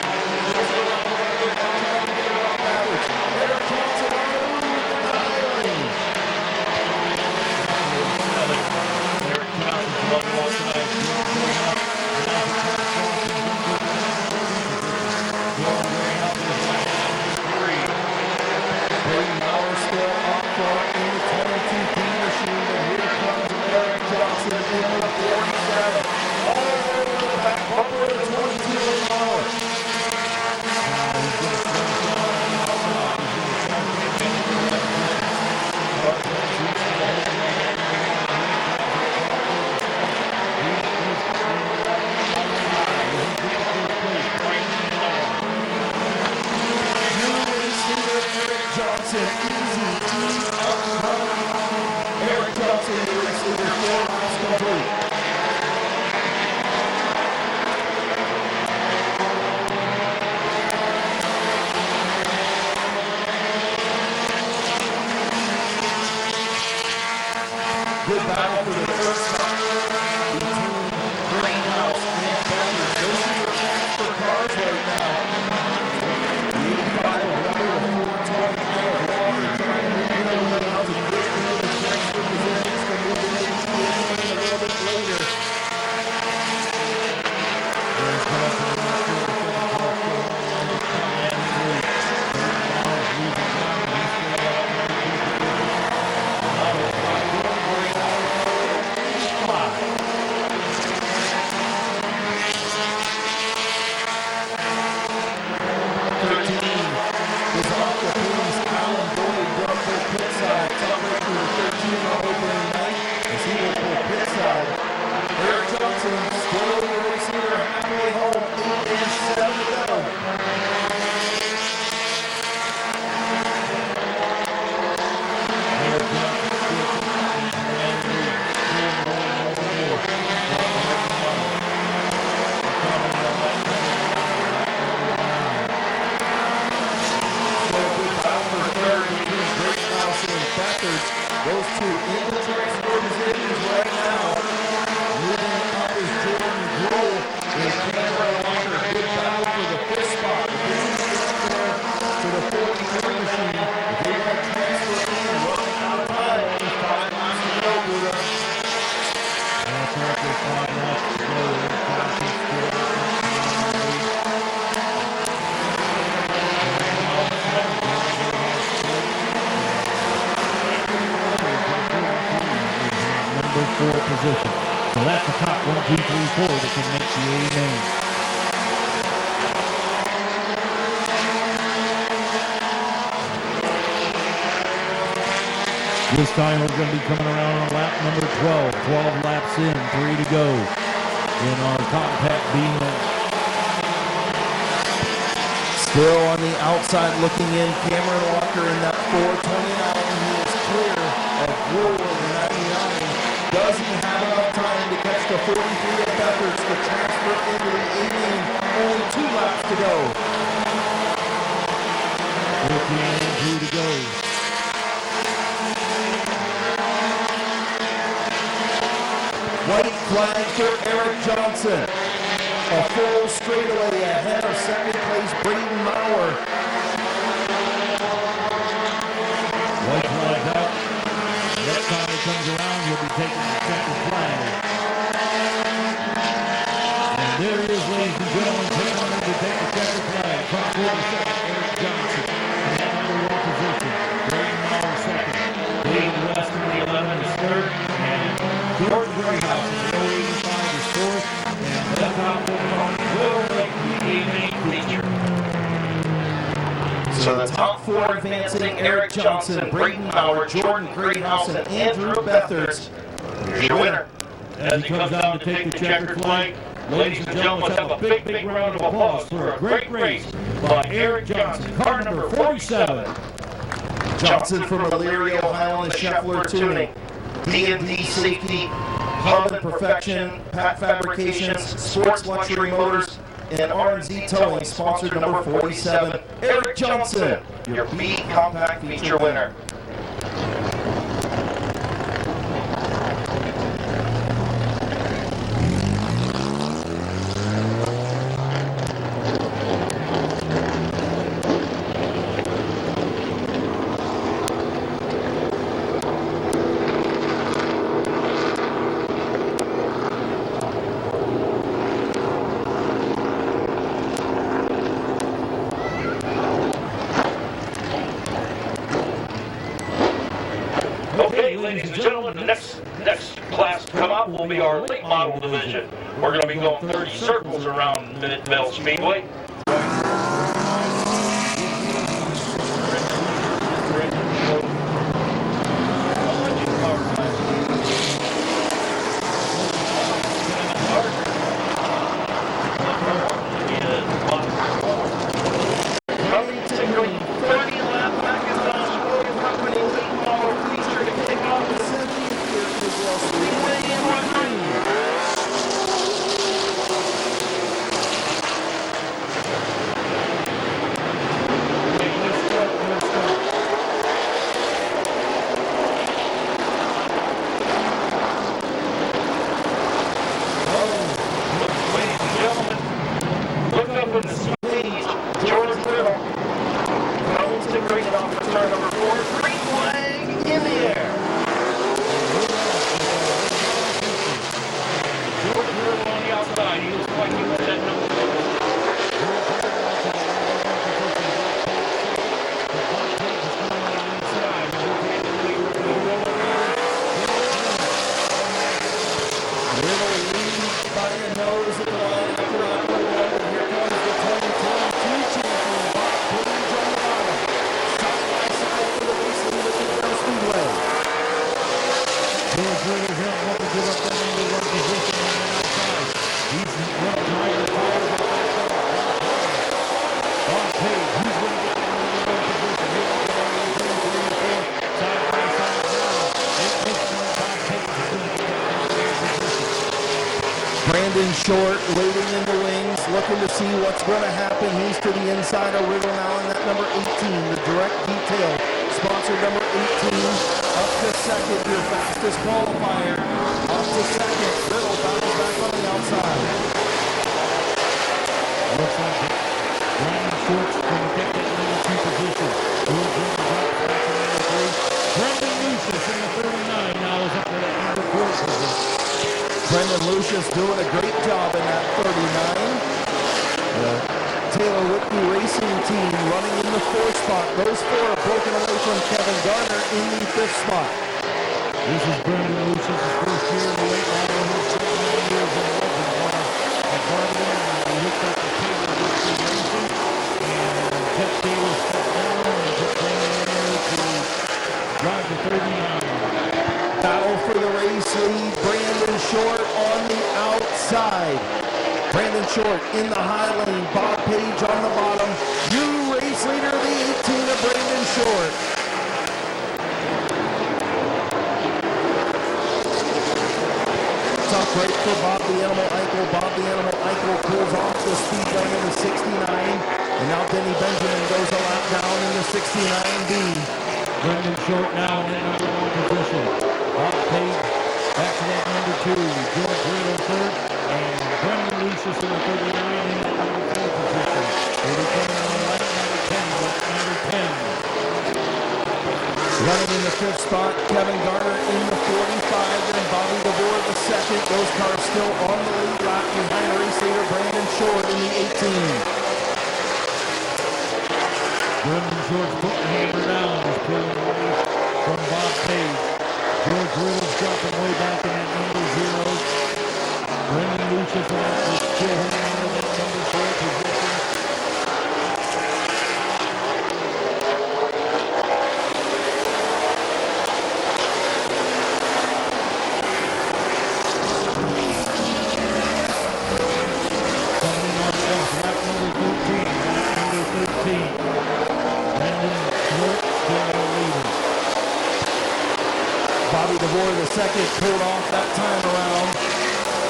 S3: Good battle for the first time between Greenhouse and Beathard. Those are your transfer cars right now. The 85 Weber, the 429 Walker trying to move it over now to get into the transfer positions to move it into the lane a little bit later. There's Johnson in the field, the second car still on the line. Now is losing ground. He's still up there. into transfer positions right now. Moving up is Jordan Grohl and Cameron Walker. Good battle for the fifth spot. For the 43 machine. If they want to transfer in, running out of time, only 5 laps to go, Buddha.
S4: That's right, there's 5 laps to go. Johnson's still out. Number 4 position. So that's the top 1, 2, 3, 4 that can make the A main. This time we're going to be coming around on lap number 12. 12 laps in, 3 to go in our compact B main.
S3: Still on the outside looking in, Cameron Walker in that 429. He is clear of Grohl in the 99. Doesn't have enough time to catch the 43 of Beckers to transfer into the 18. Only 2 laps to go.
S4: 15 and 2 to go.
S3: White flag for Eric Johnson. A full straightaway ahead of second place Braden Maurer.
S4: White flag out. Next time he comes around, he'll be taking the second flag. And there he is, ladies and gentlemen, taking on to take the second flag. Top 47, Eric Johnson. In that number 1 position. Braden Maurer second. David West in the 11 is third. And George Greyhouse in the 085 is fourth. And that top 45 will make the evening feature.
S3: So the top 4 advancing, Eric Johnson, Braden Maurer, Jordan Greyhouse, and Andrew Bethers. Here's your winner.
S5: As he comes down to take the checkered flag, ladies and gentlemen, let's have a big, big round of applause for a great race by Eric Johnson, car number 47.
S3: Johnson from Elyria, Ohio, and the Scheffler Tuning. D&D Safety, Hub and Perfection, Pat Fabrications, Sports Luxury Motors, and R&Z Towing, sponsored number 47, Eric Johnson, your B Compact Feature winner.
S5: Okay, ladies and gentlemen, the next class to come up will be our late model division. We're going to be going 30 circles around Mid-Vid Speedway.
S3: Short, waiting in the wings, looking to see what's going to happen. He's to the inside of Riddle now in that number 18, the direct detail. Sponsor number 18 Up to second, your fastest qualifier. Up to second. Riddle bounces back on the outside.
S4: Looks like Brandon Schwartz going to get that number 2 position. George Riddle drops back to number 3. Brendan Lucius in the 39 now is up to that number 4 position.
S3: Brendan Lucius doing a great job in that 39. Taylor Whitney Racing Team running in the 4th spot. Those 4 are broken away from Kevin Garner in the 5th spot.
S4: This is Brendan Lucius' first year in the late model. He's 39 years in the legend car at Barberton. He hooked up to Taylor Whitney Racing, and Jeff Taylor stepped down and just Brandon in there to drive the 39.
S3: Battle for the race lead. Brandon Short on the outside. Brandon Short in the high lane. Bob Page on the bottom. New race leader, the 18 of Brandon Short. Tough break for Bob the Animal Eichel. Bob the Animal Eichel pulls off the speedway in the 69. And now Denny Benjamin goes a lap down in the 69B.
S4: Brendan Short now in that number 1 position. Bob Page back to that number 2. George Riddle third. And Brendan Lucius in the 39 in that number 4 position. They'll be coming on lap number 10. Lap number 10.
S3: Running in the 5th spot, Kevin Garner in the 45, then Bobby DeVore the 2nd. Those cars still on the lead lap behind race leader Brandon Short in the 18.
S4: Brendan Short's putting the hammer down. He's pulling away from Bob Page. George Riddle's dropping way back in that number 0. Brendan Lucius is still hanging on to that number 4 position. Coming on off lap number 13. Lap number 13. Brandon Short still leading.
S3: Bobby DeVore the 2nd pulled off that time around.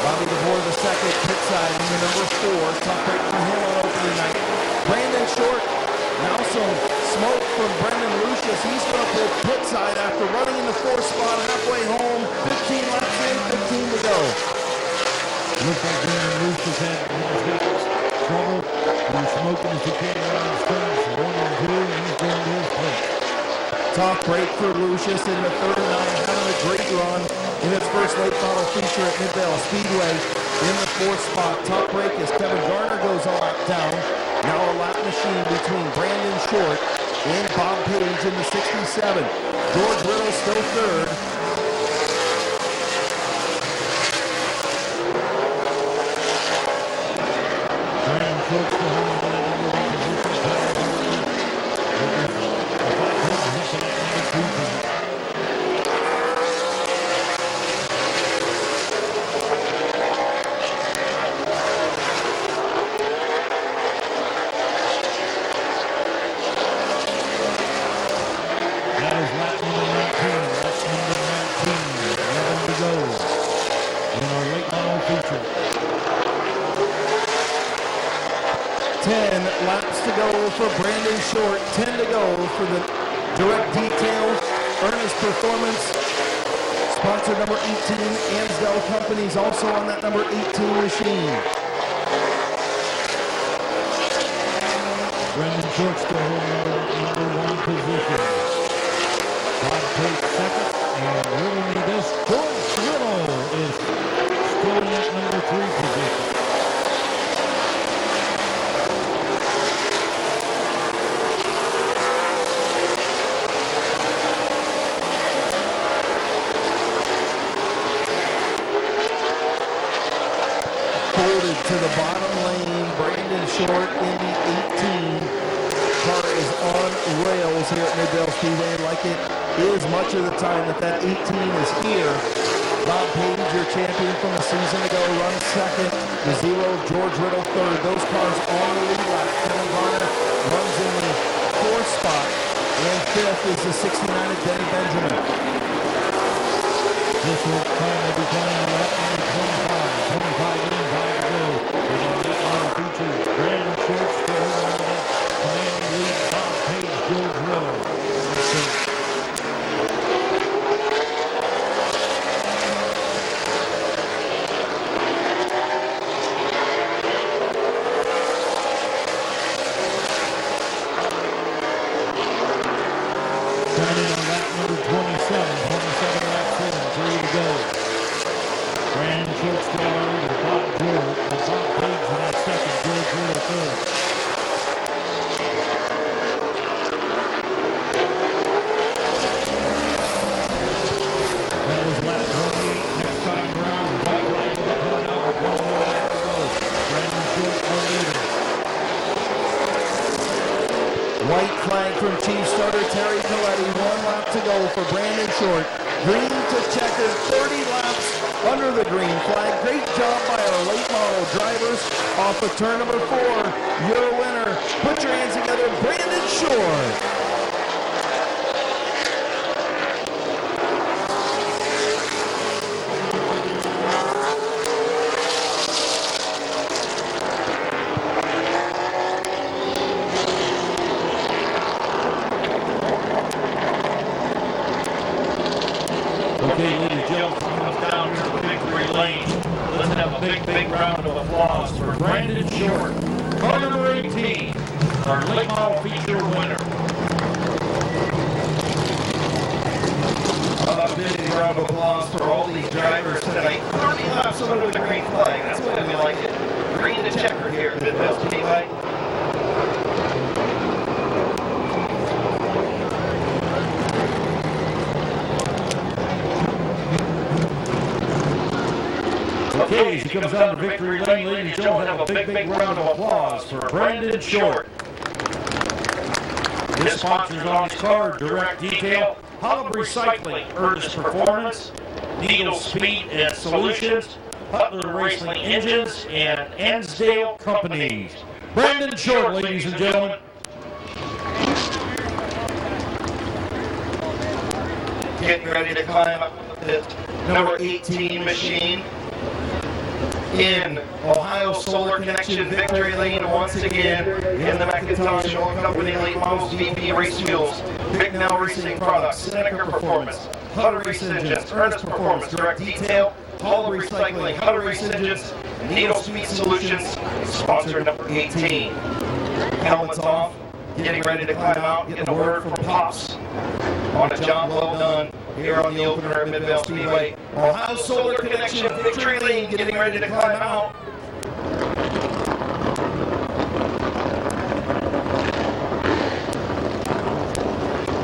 S3: Bobby DeVore the 2nd pit side in the number 4. Tough break for him on opening night. Brandon Short, now some smoke from Brendan Lucius. He's going to pull pit side after running in the 4th spot halfway home. 15 laps in, 15 to go.
S4: Looks like Brendan Lucius had trouble. He was smoking as he came around turns 1 and 2, and he's going to his place.
S3: Tough break for Lucius in the 39, having a great run in its first late model feature at Midvale Speedway in the 4th spot. Tough break as Kevin Garner goes a lap down. Now a lap machine between Brandon Short and Bob Page in the 67. George Riddle still 3rd.
S4: Brandon Short still holding on that number 1 position. That is lap number 19. Lap number 19. 11 to go in our late model feature.
S3: 10 laps to go for Brandon Short. 10 to go for the Direct Detail Ernest Performance. Sponsor number 18, Ansdell Companies, also on that number 18 machine.
S4: Brendan Short still holding on to that number 1 position. Bob Page 2nd, and riddle me this, George Riddle is still in that number 3 position.
S3: Folded to the bottom lane, Brandon Short in the 18. Car is on rails here at Midvale Speedway, like it is much of the time that 18 is here. Bob Page, your champion from the season ago, runs 2nd. The 0 of George Riddle 3rd. Those cars on the lead lap. Kevin Garner runs in the 4th spot. And 5th is the 69 of Denny Benjamin.
S4: This will finally be coming on lap number 25. 25 in, 5 to go. With our late model features, Brandon Short still holding on to that commanding lead. Bob Page, George Riddle.
S3: White flag from Chief Starter Terry Coletti. 1 lap to go for Brandon Short. Green to checker, 30 laps under the green flag. Great job by our late model drivers. Off of turn number 4, your winner. Put your hands together, Brandon Short.
S5: Okay, ladies and gentlemen, comes down to the victory lane. Let's have a big round of applause for Brandon Short, car number 18, our late model feature winner.
S1: A big round of applause for all these drivers tonight. 30 laps under the green flag. That's the way we like it. Green to checker here at Midvale Speedway.
S5: Okay, as he comes down to victory lane, ladies and gentlemen, have a big round of applause for Brandon Short. His sponsors on his car, Direct Detail, Holland Recycling, Ernest Performance, Needle Speed and Solutions, Butler Racing Engines, and Ansdale Companies. Brandon Short, ladies and gentlemen.
S1: Getting ready to climb up the pit. Number 18 machine. In Ohio Solar Connection victory lane once again in the McIntosh Oil Company Late Models VP Race Fuels, Bicknell Racing Products, Seneca Performance, Hutter Race Engines, Ernest Performance, Direct Detail, Holland Recycling, Hutter Race Engines, Needle Speed Solutions, sponsor number 18. Helmets off, getting ready to climb out, getting a word from Pops on a job well done here on the opener at Midvale Speedway. Ohio Solar Connection victory lane getting ready to climb out.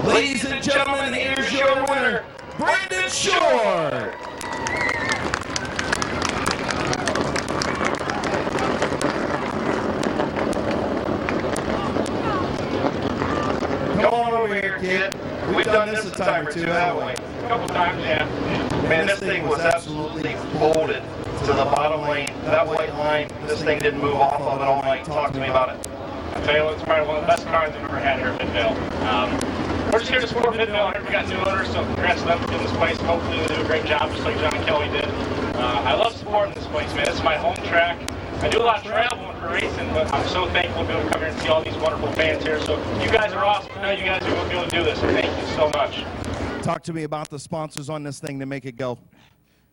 S1: Ladies and gentlemen, here's your winner, Brandon Short. Come on over here, kid. We've done this a time or two, haven't we?
S5: A couple times, yeah.
S1: Man, this thing was absolutely bolted to the bottom lane. That white line, this thing didn't move off of it all night. Talk to me about it.
S6: I tell you what, it's probably one of the best cars I've ever had here at Midvale. We're just here to support Midvale. I heard we got new owners, so congrats to them for getting this place. Hopefully they do a great job, just like John and Kelly did. I love supporting this place, man. This is my home track. I do a lot of traveling for racing, but I'm so thankful to be able to come here and see all these wonderful fans here. So you guys are awesome. I know you guys will be able to do this, so thank you so much.
S3: Talk to me about the sponsors on this thing to make it go.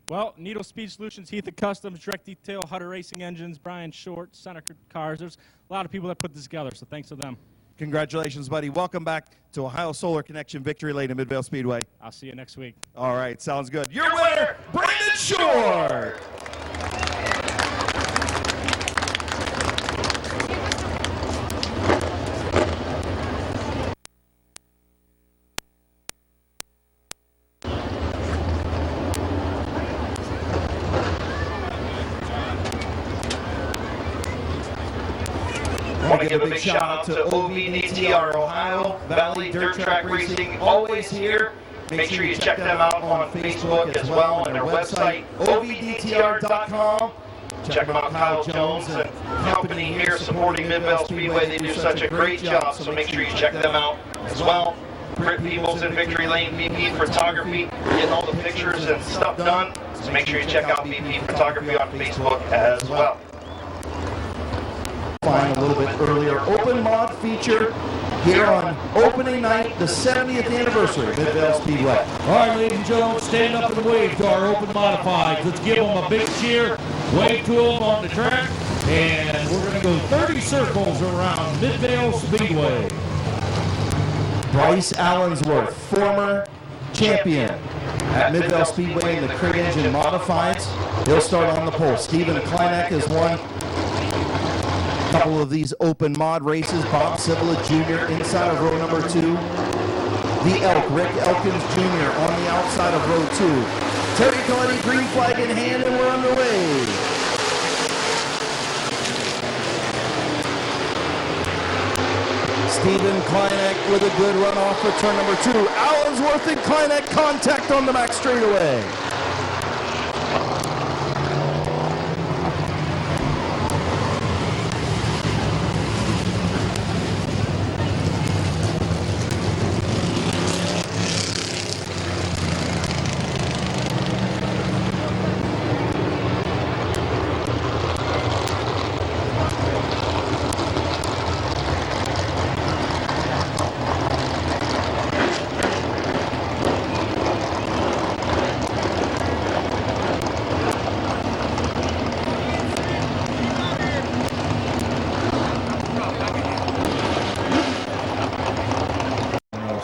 S8: Well, Needle Speed Solutions, Heath Customs, Direct Detail, Hutter Racing Engines, Brian Short, Seneca Cars. There's a lot of people that put this together, so thanks to them.
S3: Congratulations, buddy. Welcome back to Ohio Solar Connection victory lane at Midvale Speedway.
S8: I'll see you next week.
S3: All right, sounds good. Your winner, Brandon Short.
S1: I want to give a big shout out to OVDTR Ohio Valley Dirt Track Racing, always here. Make sure you check them out on Facebook as well on their website, ovdtr.com. Check them out, Kyle Jones and company here supporting Midvale Speedway. They do such a great job, so make sure you check them out as well. Britt Peebles in Victory Lane, VP Photography, getting all the pictures and stuff done. So make sure you check out VP Photography on Facebook as well.
S3: A little bit earlier, open mod feature here on opening night, the 70th anniversary of Midvale Speedway.
S4: All right, ladies and gentlemen, stand up and wave to our open modifieds. Let's give them a big cheer. Wave to them on the track. And we're going to go 30 circles around Midvale Speedway.
S3: Bryce Allensworth, former champion at Midvale Speedway in the Craig Engine Modifieds. He'll start on the pole. Stephen Kleineck has won a couple of these open mod races. Bob Civilla Jr. inside of row number 2. The Elk, Rick Elkins Jr. on the outside of row 2. Terry Coletti, green flag in hand, and we're underway. Stephen Kleineck with a good runoff for turn number 2. Allensworth and Kleineck contact on the back straightaway.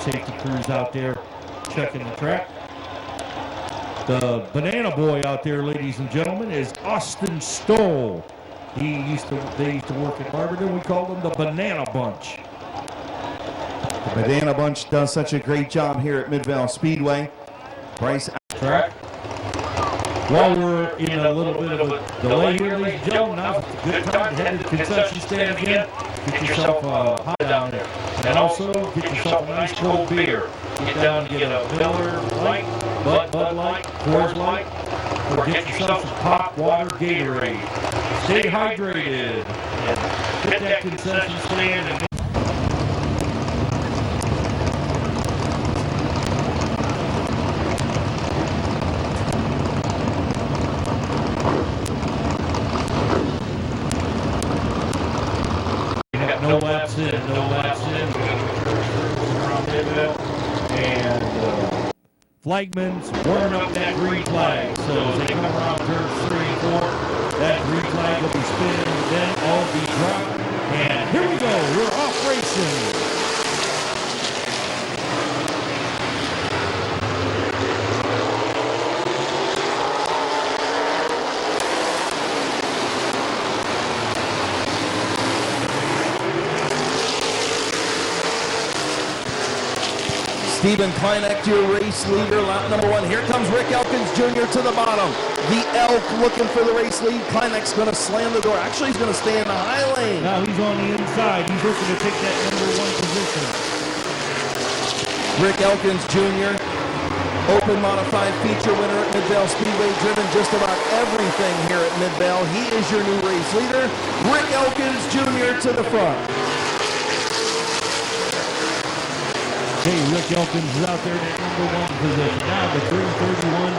S4: Safety crews out there checking the track. The banana boy out there, ladies and gentlemen, is Austin Stoll. They used to work at Barberton. We called them the Banana Bunch.
S3: The Banana Bunch does such a great job here at Midvale Speedway. Bryce
S4: Track. While we're in a little bit of a delay here, ladies and gentlemen, now's a good time to head to the concession stand again. Get yourself a hot down there. And also, get yourself a nice cold beer. Get down and get a Miller Light, Bud Light, Coors Light, or get yourself some pop, water, Gatorade. Stay hydrated. And hit that concession stand and no laps in. And flagman's warming up that green flag. So as they come around turns 3 and 4, that green flag will be spinning, and then all be dropped. And here we go. We're off racing.
S3: Stephen Kleineck, your race leader, lap number 1. Here comes Rick Elkins Jr. to the bottom. The Elk looking for the race lead. Kleineck's going to slam the door. Actually, he's going to stay in the high lane.
S4: Now he's on the inside. He's looking to take that number 1 position.
S3: Rick Elkins Jr., Open Modified feature winner at Midvale Speedway, driven just about everything here at Midvale. He is your new race leader. Rick Elkins Jr. to the front.
S4: Okay, Rick Elkins is out there in that number 1 position. Now the 331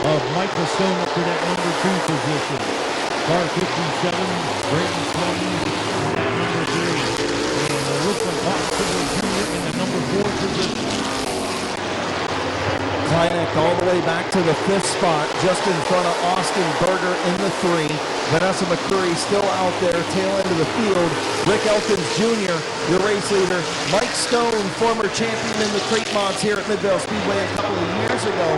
S4: of Michael Stone up to that number 2 position. Car 57, Brayton Sweeney at number 3. And it looks like Austin Jr. in the number 4 position.
S3: Kleineck all the way back to the 5th spot, just in front of Austin Berger in the 3. Vanessa McCurry still out there, tail end of the field. Rick Elkins Jr., your race leader. Mike Stone, former champion in the crate mods here at Midvale Speedway a couple of years ago.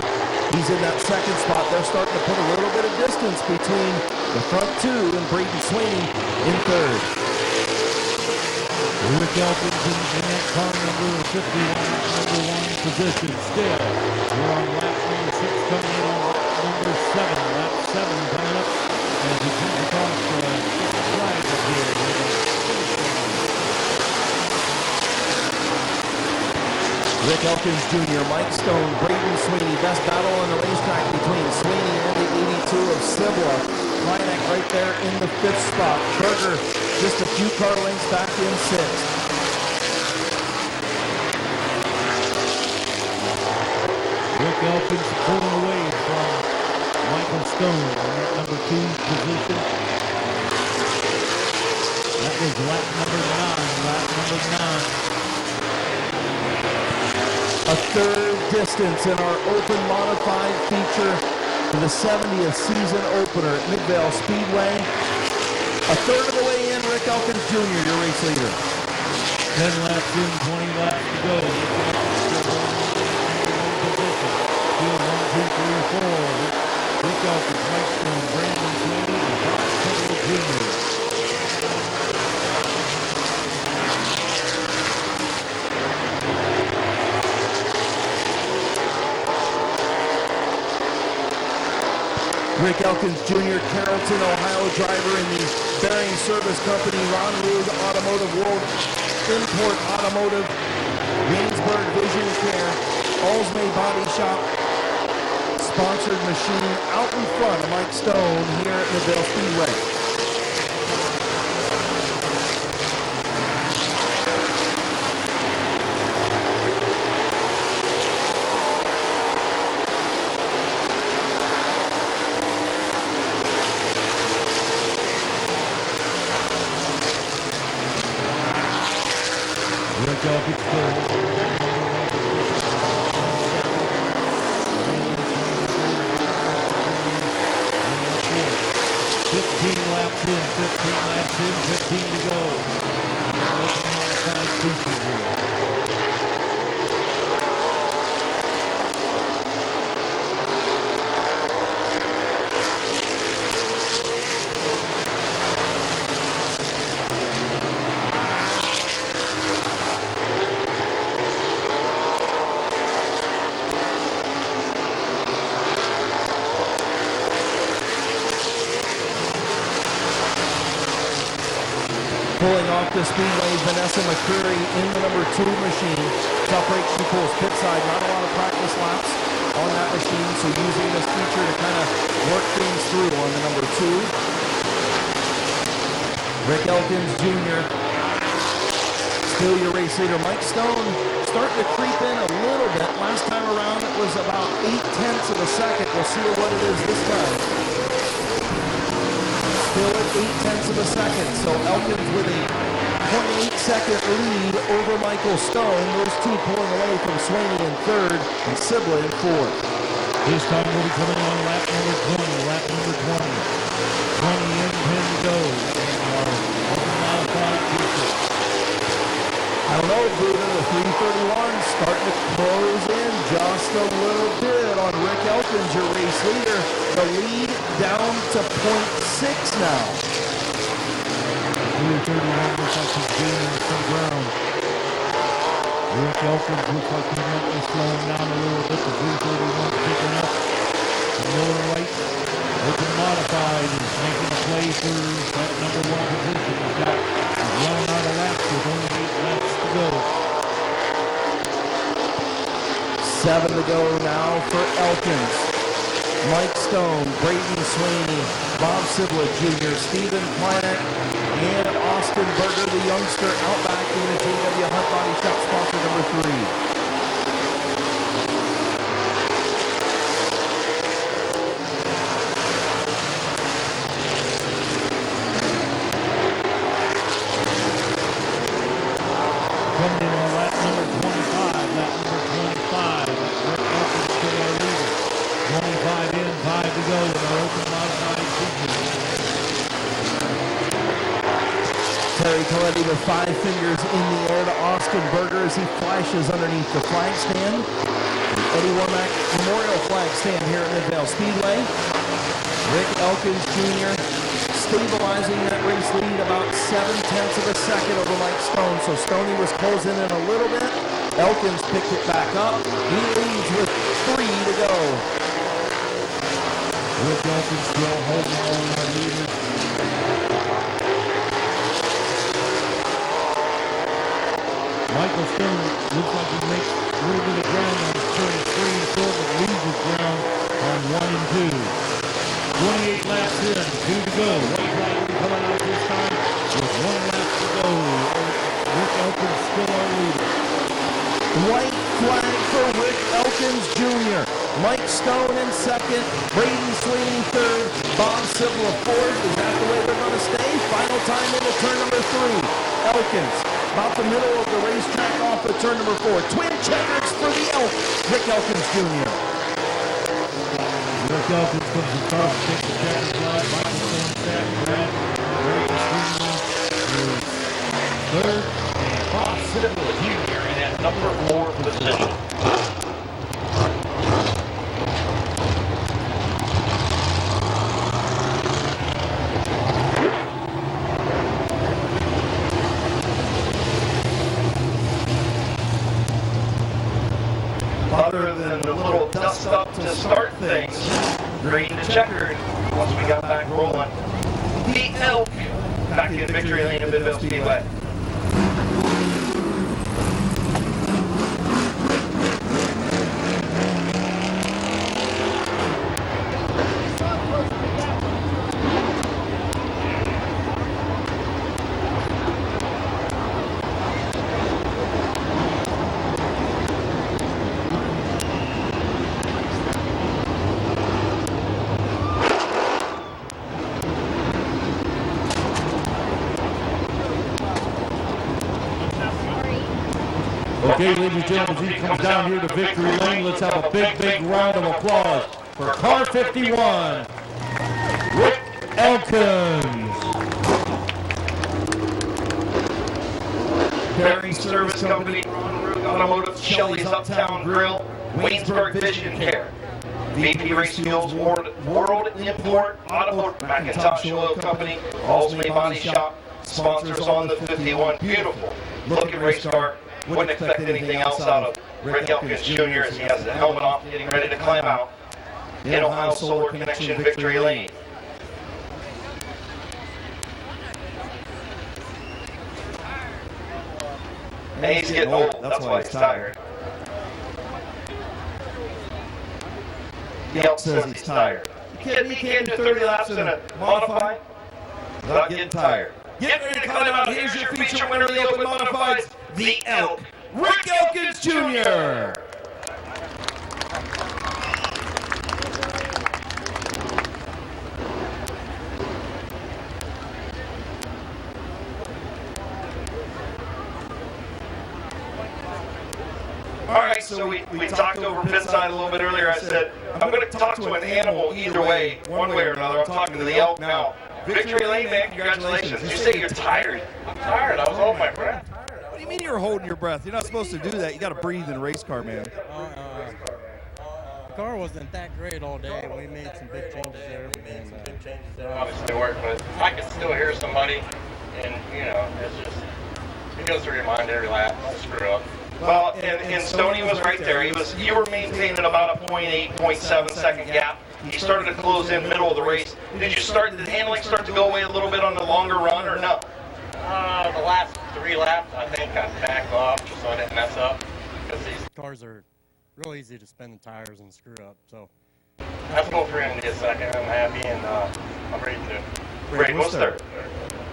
S3: He's in that 2nd spot. They're starting to put a little bit of distance between the front 2 and Brayton Sweeney in 3rd.
S4: Rick Elkins in that car number 51, number 1 position still. We're on lap number 6 coming in on lap number 7. Lap 7 coming up as he comes across the flag up here.
S3: Rick Elkins Jr., Mike Stone, Brayton Sweeney. Best battle on the racetrack between Sweeney and the 82 of Cibla. Kleineck right there in the 5th spot. Berger just a few car lengths back in 6th.
S4: Rick Elkins pulling away from Michael Stone in that number 2 position. That was lap number 9.
S3: A 3rd distance in our open modified feature for the 70th season opener at Midvale Speedway. A 3rd of the way in, Rick Elkins Jr., your race leader.
S4: 10 laps in, 20 laps to go. Field 1, 2, 3, 4. Rick Elkins, Mike Stone, Brandon Sweeney, and Bob Kendall Jr.
S3: Rick Elkins Jr., Carrollton, Ohio driver in the Bearing Service Company, Ron Rood Automotive World Import Automotive, Waynesburg Vision Care, Allsmay Body Shop, sponsored machine out in front of Mike Stone here at Midvale Speedway.
S4: Rick Elkins still. 15 laps in, 15 to go.
S3: Pulling off the speedway, Vanessa McCreary in the number 2 machine. Top rate, she pulls pit side. Not a lot of practice laps on that machine, so using this feature to kind of work things through on the number 2. Rick Elkins Jr. Still your race leader. Mike Stone starting to creep in a little bit. Last time around it was about 0.8 of a second. We'll see what it is this time. Still at 0.8 of a second, so Elkins with a 0.8-second lead over Michael Stone. Those two pulling away from Swaney in third and Sibley in fourth.
S4: This time we'll be coming on lap number 20. Lap number 20. 20 in, 10 to go.
S3: I don't know, Buddha, the 331 starting to close in just a little bit on Rick Elkins, your race leader. The lead down to 0.6 now.
S4: 331 looks like he's gaining some ground. Rick Elkins looks like he might be slowing down a little bit. The 331 picking up. The Miller Lite looking modified and making a play for that number 1 position. He's running out of laps with only 8 laps to go.
S3: 7 to go now for Elkins. Mike Stone, Braden Swaney, Bob Sibley Jr., Stephen Planek, and Austin Berger, the youngster, out back in the JW Hunt Body Shop sponsor number 3.
S4: Coming in on lap number 25. Lap number 25. Rick Elkins still our leader. 25 in, 5 to go with our open modified season.
S3: Terry Coletti with 5 fingers in the air to Austin Berger as he flashes underneath the flag stand. Eddie Womack Memorial Flag Stand here at Midvale Speedway. Rick Elkins Jr. stabilizing that race lead about 0.7 of a second over Mike Stone. So Stoney was closing in a little bit. Elkins picked it back up. He leads with 3 to go.
S4: Rick Elkins still holding on our leader. Michael Stone looks like he makes a little bit of ground on turns 3 and 4, but loses ground on 1 and 2. 28 laps in, 2 to go. White flag will be coming out this time with 1 lap to go. Rick Elkins still our leader.
S3: White flag for Rick Elkins Jr. Mike Stone in second, Braden Sweeney third, Bob Sibla fourth. Is that the way they're going to stay? Final time into turn number 3. Elkins, about the middle of the racetrack off of turn number 4. Twin checkers for the Rick Elkins Jr.
S4: Rick Elkins comes across to take the checker flag. Michael Stone second, Braden Sweeney is third, and Bob Sibla
S5: Jr. in that number 4 position.
S1: Other than the little dust up to start things, green to checkered once we got back rolling. The Elk back in victory lane at Midvale Speedway.
S3: Okay, ladies and gentlemen, as he comes down here to victory lane, let's have a big, big round of applause for car 51, Rick Elkins.
S1: Perry Service Company, Automotive, Shelley's Uptown Grill, Waynesburg Vision Care, VP Race Fuels, World Import, Automotive, McIntosh Oil Company, Allsway Body Shop, sponsors on the 51. Beautiful looking race car. Wouldn't expect anything else out of Rick Elkins Jr. as he has the helmet off, getting ready to climb out in Ohio Solar Connection Victory Lane. And he's getting old, that's why he's tired. The Elk says he's tired. You kidding me? Can't do 30 laps in a modified without getting tired. Get ready to climb out. Here's your feature winner of the Open Modifieds, the Elk, Rick Elkins Jr. All right, so we talked over pit side a little bit earlier. I said, I'm going to talk to an animal either way, one way or another. I'm talking to the Elk now. Victory Lane, man, congratulations. You say you're tired.
S6: I'm tired. I was holding my breath.
S3: What do you mean you're holding your breath? You're not supposed to do that. You got to breathe in a race car, man.
S9: The car wasn't that great all day. We made some big changes there.
S6: Obviously worked, but I can still hear somebody, and you know, it's just, it goes through your mind every lap. Don't screw up.
S1: Well, and Stoney was right there. You were maintaining about a 0.8, 0.7 second gap. He started to close in middle of the race. Did handling start to go away a little bit on the longer run, or no?
S6: The last 3 laps, I think I backed off just so I didn't mess up. Because these
S9: Cars are real easy to spin the tires and screw up. So
S6: that's cool for him to get second. I'm happy, and I'm ready to.
S1: Ray was third.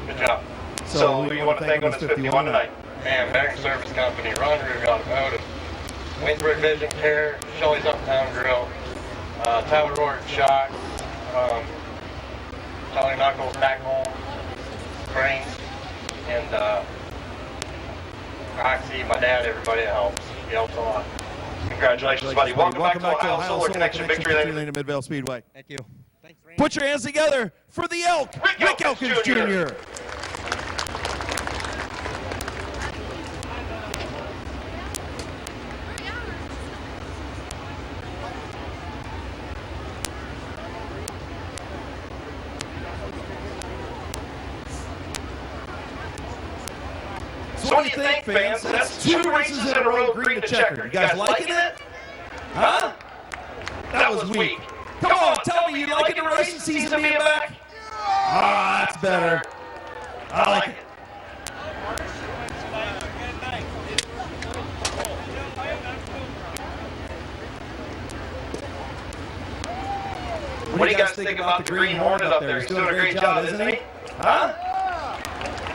S6: Good job.
S1: So who do you want to thank on this 51 tonight?
S6: Man, Back Service Company, Ron Automotive, Waynesburg Vision Care, Shelley's Uptown Grill, Tyler Rourke Shocks, Tony Knuckles Backbone, Cranes, and Oxy, my dad, everybody that helps. He helps a lot.
S1: Congratulations, buddy. Welcome back to Ohio Solar Connection Victory Lane
S3: at Mid-Vale Speedway.
S9: thank you. Thanks, Randy.
S3: Put your hands together for the Elk, Rick Elkins Jr.
S1: So what do you think, fans? That's 2 races in a row, green to checker. You guys liking it? Huh? That was weak. Come on, tell me you like the racing season being back?
S3: Ah, that's better.
S1: I like it. What do you guys think about the Green Hornet up there? He's doing a great job, isn't he? Huh?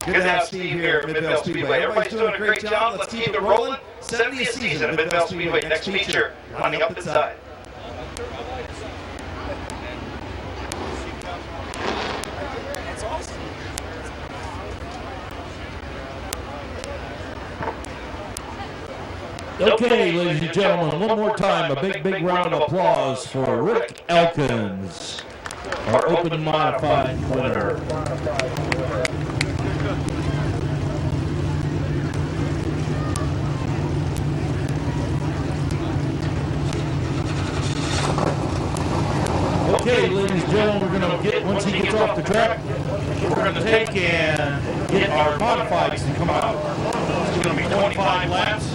S1: Good to have Steve here at Mid-Vale Speedway. Everybody's doing a great job. Let's keep it rolling. 70th season at Mid-Vale Speedway. Next feature on the up side.
S3: Okay, ladies and gentlemen, one more time, a big, big round of applause for Rick Elkins, our Open Modified winner. Okay, ladies and gentlemen, we're going to get, once he gets off the track, we're going to take and get our modifieds to come out. It's going to be 25 laps,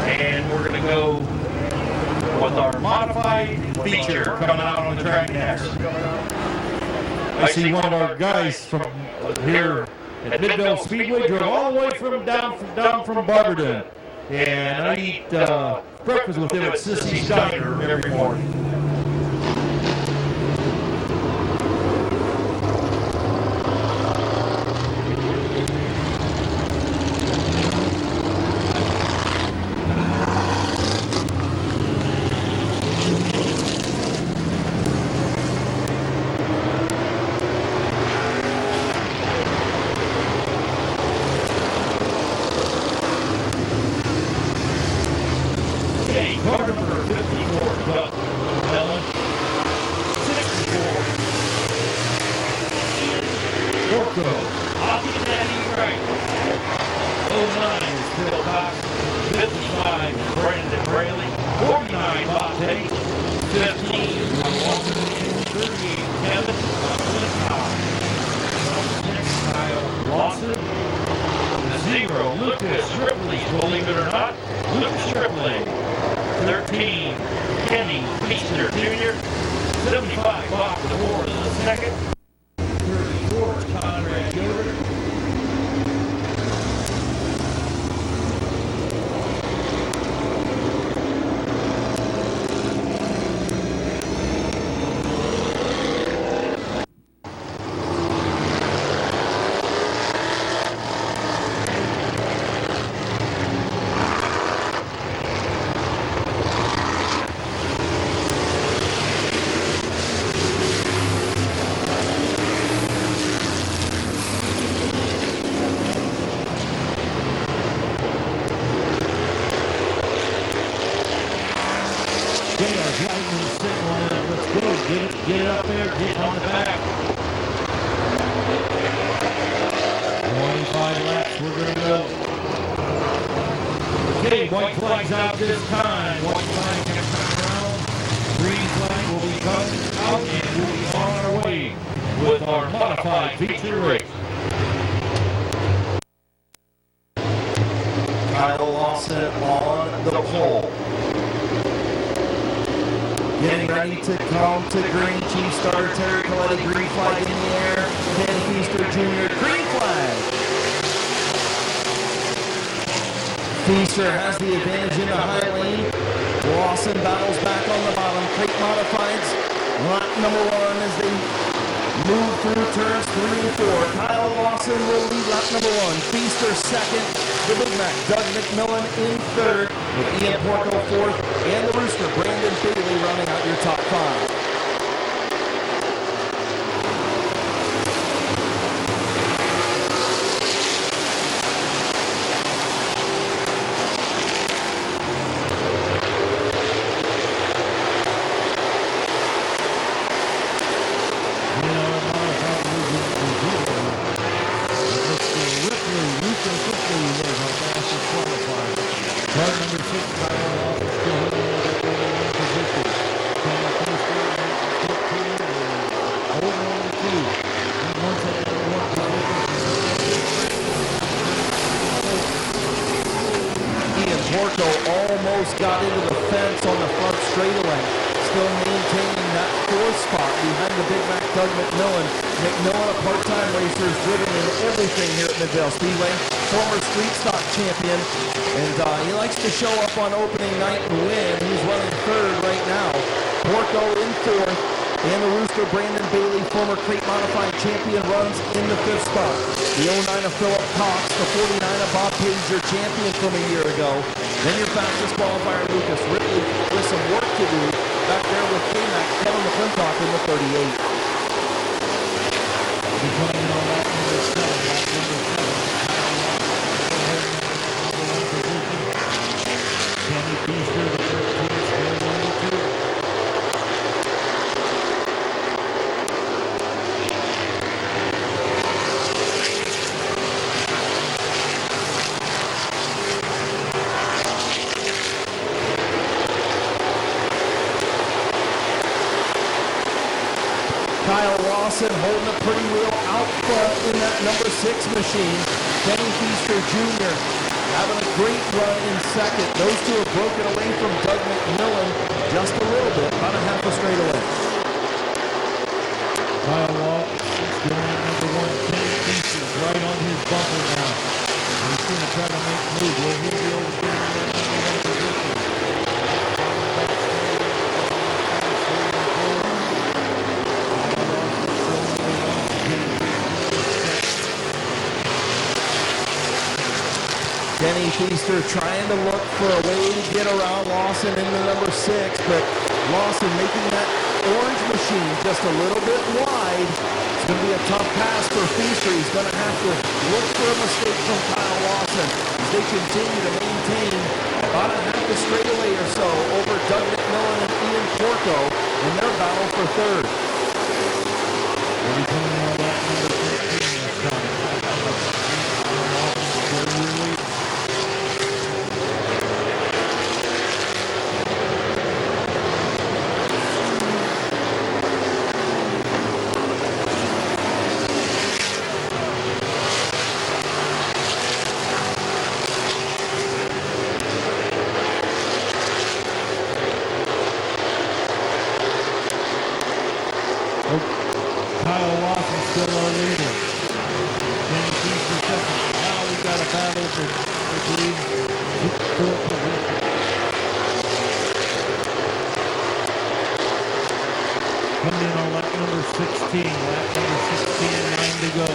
S3: and we're going to go with our modified feature coming out on the track next. I see one of our guys from here at Mid-Vale Speedway drove all the way from down from Barberton, and I eat breakfast with him at Sissy's Diner every morning.
S5: 45 is Brandon Braley. 49, Bob Petty. 15 is Walker. 38, Kevin Lipkov. 6, Kyle Lawson. 0, Lucas Ripley, believe it or not. Lucas Ripley. 13, Kenny Feaster Jr. 75, Bob DeWard in the second. 34, Conrad Gilbert. Get it up there, get on the back. 25 laps, we're going to go. Okay, white flag's out this time. White flag can come around. Green flag will be coming out, and we'll be on our way with our modified feature race.
S3: Kyle Lawson on the pole. Getting ready to come to green. Chief starter Terry Coletti, green flag in the air. Ken Feaster Jr., green flag. Feaster has the advantage in the high lane. Lawson battles back on the bottom. Crate modifieds, lap number 1 as they move through turns 3 and 4. Kyle Lawson will lead lap number 1. Feaster second. The Big Mac, Doug McMillan in third, with Ian Porco fourth, and the Rooster, Brandon Bailey, rounding out your top 5. Porco almost got into the fence on the front straightaway, still maintaining that 4th spot behind the Big Mac Doug McMillan. McMillan, a part-time racer, is driven in everything here at Midvale Speedway, former street stock champion, and he likes to show up on opening night and win. He's running 3rd right now. Porco in 4th, and the Rooster, Brandon Bailey, former crate modified champion, runs in the 5th spot. The 09 of Philip Cox, the 49 of Bob Pager, champion from a year ago. Then your fastest qualifier, Lucas Ripley, with some work to do back there with K-Mac, Kevin McClintock in the 38.
S4: Coming in on lap number 7, Kenny Feaster, the 13th, still number 2.
S3: Kyle Lawson holding the pretty wheel out front in that number 6 machine. Kenny Feaster Jr. having a great run in second. Those two have broken away from Doug McMillan just a little bit, about a half a straightaway.
S4: Kyle Lawson still on number 1. Kenny Feaster right on his bumper now. He's going to try to make a move. Will he be able to get in that number 1 position?
S3: Kenny Feaster trying to look for a way to get around Lawson in the number 6, but Lawson making that orange machine just a little bit wide. It's going to be a tough pass for Feaster. He's going to have to look for a mistake from Kyle Lawson as they continue to maintain about a half a straightaway or so over Doug McMillan and Ian Porco in their battle for 3rd.
S4: We'll be coming on that number 13 this time. Coming in on lap number 16. Lap number 16, 9 to go.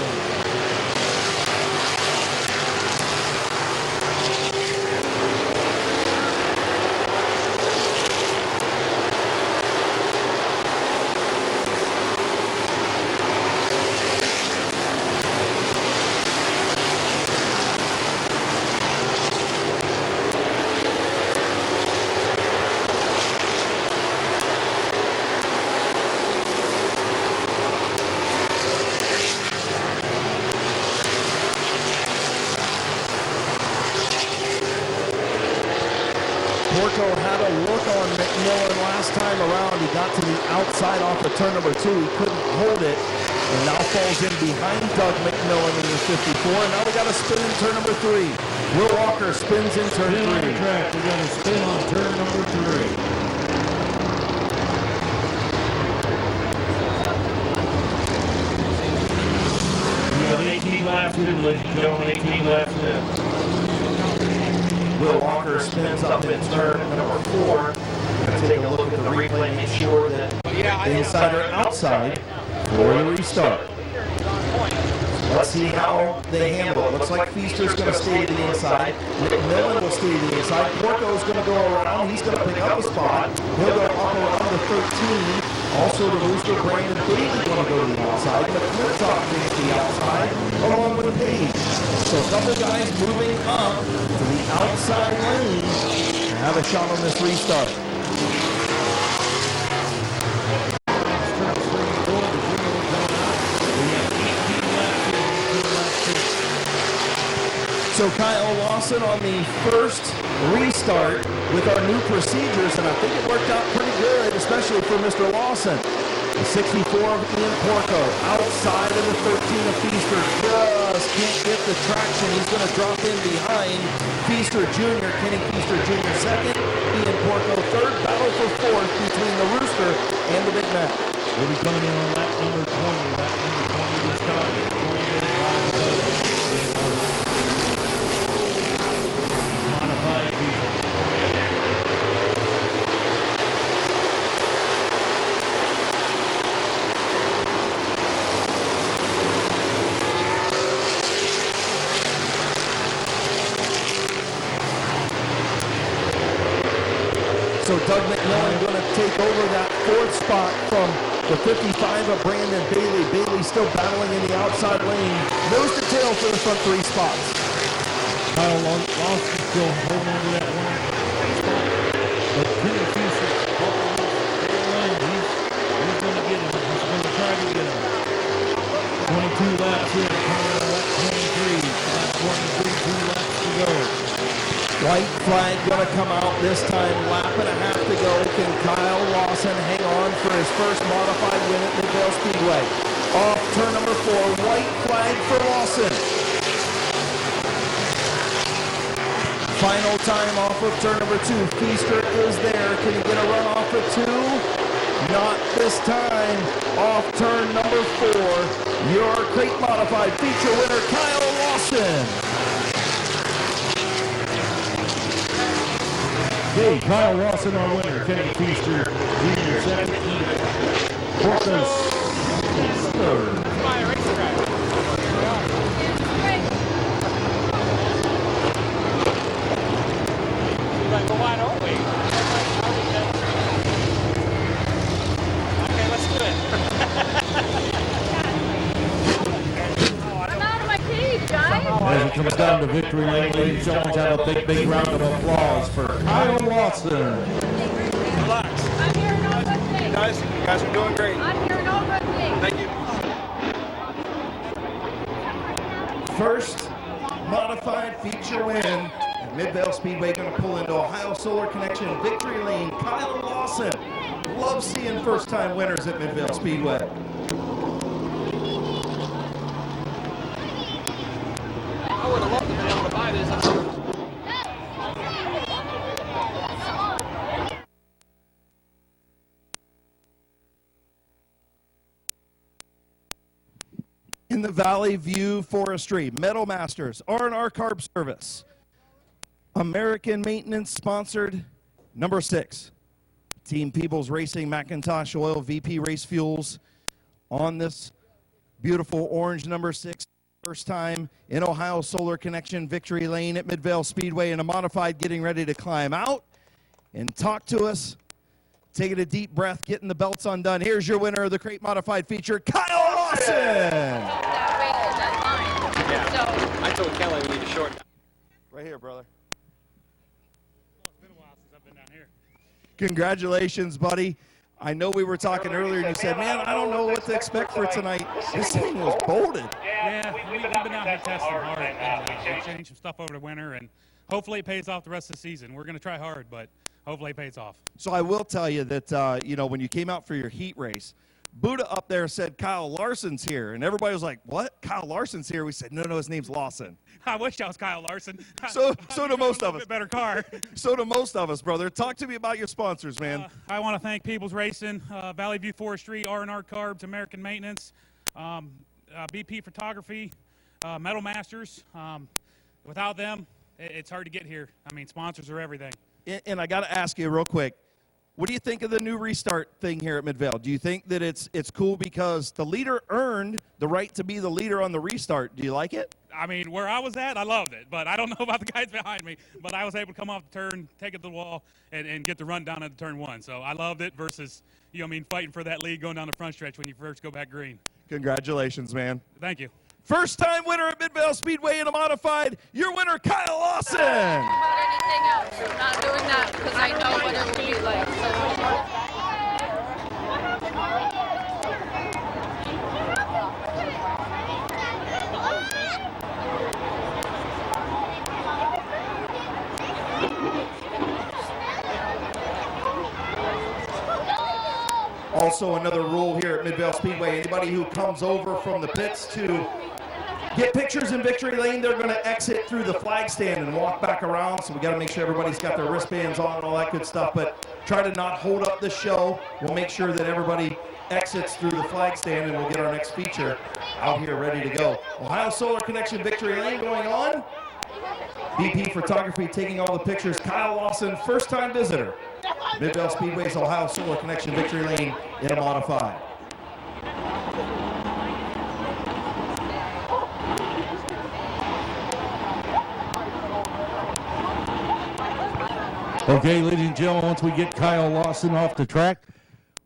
S3: Porco had a look on McMillan last time around. He got to the outside off of turn number 2. He couldn't hold it, and now falls in behind Doug McMillan in the 54. And now we got a spin in turn number 3. Will Walker spins in turn 3.
S4: On the track. We got a spin on turn number 3.
S5: We have 18 laps in, ladies and gentlemen, 18 laps in.
S3: Will Walker spins up in turn number 4. Gonna take a look at the replay, make sure that inside or outside for the restart. Let's see how they handle it. Looks like Feaster's going to stay to the inside. McMillan will stay to the inside. Porco's going to go around. He's going to pick up a spot. He'll go up around the 13. Also, the Rooster, Brandon Bailey going to go to the outside. McClintock takes the outside along with Page. So a couple guys moving up to the outside lane to have a shot on this restart. So Kyle Lawson on the first restart with our new procedures, and I think it worked out pretty good, especially for Mr. Lawson. The 64 of Ian Porco outside of the 13 of Feaster, just can't get the traction. He's going to drop in behind Feaster Jr., Kenny Feaster Jr. second, Ian Porco third, battle for fourth between the Rooster and the Big Mac.
S4: We'll be coming in on lap number 20. Lap number 20 this time.
S3: So Doug McMillan going to take over that fourth spot from the 55 of Brandon Bailey. Bailey still battling in the outside lane. Nose to tail for the front 3 spots.
S4: Kyle Lawson still holding on to that one spot. But Kenny Feaster, he's going to get him. He's going to try to get him. 22 laps in, coming on lap 23. Lap 23, 2 laps to go.
S3: White flag going to come out this time. Lap and a half to go. Can Kyle Lawson hang on for his first modified win at Mid-Vale Speedway? Off turn number 4. White flag for Lawson. Final time off of turn number 2. Feaster is there. Can he get a run off of 2? Not this time. Off turn number 4. Your crate modified feature winner, Kyle Lawson.
S4: Hey, Kyle Lawson, our winner. Kenny Feaster, Jr. second. Porthos, third.
S6: Okay, let's do it.
S7: I'm out of my cage, guys.
S4: As it comes down to victory lane, ladies and gentlemen, have a big round of applause for Kyle Lawson.
S6: Relax.
S7: I'm hearing no good things.
S6: You guys are doing great.
S7: I'm hearing no good things.
S6: Thank you.
S3: First modified feature win at Mid-Vale Speedway. Going to pull into Ohio Solar Connection victory lane. Kyle Lawson. Love seeing first-time winners at Mid-Vale Speedway.
S6: I would have loved to be able to buy this.
S3: in the Valley View Forestry, Metal Masters, R&R Carb Service, American Maintenance sponsored number 6. Team Peoples Racing, Macintosh Oil, VP Race Fuels on this beautiful orange number 6. First time in Ohio Solar Connection Victory Lane at Midvale Speedway in a modified, getting ready to climb out and talk to us. Taking a deep breath, getting the belts undone. Here's your winner of the crate modified feature, Kyle Lawson.
S10: Yeah, I told Kelly we need to shorten.
S3: Right here, brother.
S6: It's been a while since I've been down here.
S3: Congratulations, buddy. I know we were talking earlier and you said, man, I don't know what to expect for tonight. This thing was bolted.
S6: Yeah, we've been out here testing hard, and we changed some stuff over the winter, and hopefully it pays off the rest of the season. We're going to try hard, but hopefully it pays off.
S3: So I will tell you that, when you came out for your heat race, Buddha up there said Kyle Larson's here, and everybody was like, what? Kyle Larson's here? We said, no, his name's Lawson.
S6: I wish I was Kyle Larson.
S3: So do most of us.
S6: Better car.
S3: So do most of us, brother. Talk to me about your sponsors, man.
S6: I want to thank Peoples Racing, Valley View Forestry, R&R Carbs, American Maintenance, BP Photography, Metal Masters. Without them, it's hard to get here. I mean, sponsors are everything.
S3: And I got to ask you real quick, what do you think of the new restart thing here at Midvale? Do you think that it's cool because the leader earned the right to be the leader on the restart? Do you like it?
S6: I mean, where I was at, I loved it, but I don't know about the guys behind me. But I was able to come off the turn, take it to the wall, and get the run down at the turn 1. So I loved it versus, fighting for that lead going down the front stretch when you first go back green.
S3: Congratulations, man.
S6: Thank you.
S3: First time winner at Midvale Speedway in a modified, your winner, Kyle Lawson.
S7: About anything else. I'm not doing that because I know what it will be like.
S3: Also, another rule here at Midvale Speedway, anybody who comes over from the pits to get pictures in Victory Lane, they're going to exit through the flag stand and walk back around. So we got to make sure everybody's got their wristbands on and all that good stuff. But try to not hold up the show. We'll make sure that everybody exits through the flag stand, and we'll get our next feature out here ready to go. Ohio Solar Connection Victory Lane going on. BP Photography taking all the pictures. Kyle Lawson, first-time visitor. Midvale Speedway's Ohio Solar Connection Victory Lane in a modified.
S4: Okay, ladies and gentlemen, once we get Kyle Lawson off the track,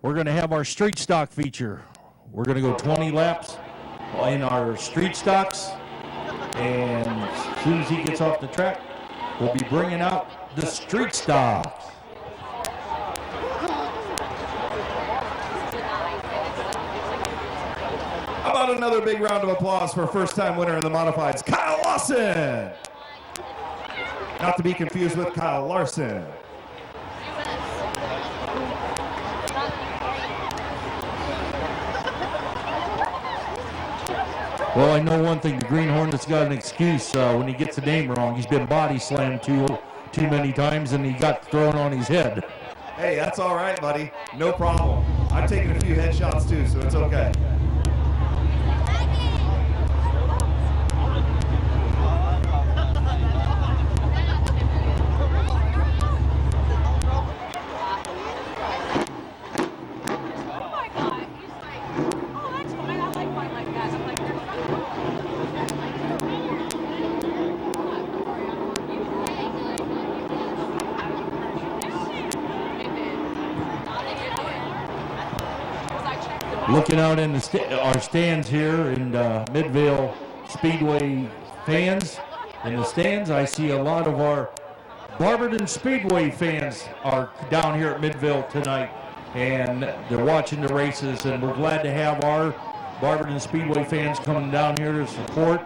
S4: we're going to have our street stock feature. We're going to go 20 laps in our street stocks, and as soon as he gets off the track, we'll be bringing out the street stocks.
S3: How about another big round of applause for first-time winner in the modifieds, Kyle Lawson. Not to be confused with Kyle Larson.
S4: Well, I know one thing, the Green Hornet's got an excuse when he gets the name wrong. He's been body slammed too many times, and he got thrown on his head.
S3: Hey, that's all right, buddy. No problem. I've taken a few headshots too, so it's okay.
S4: Looking out in our stands here in Midvale Speedway fans, in the stands, I see a lot of our Barberton Speedway fans are down here at Midvale tonight, and they're watching the races, and we're glad to have our Barberton Speedway fans coming down here to support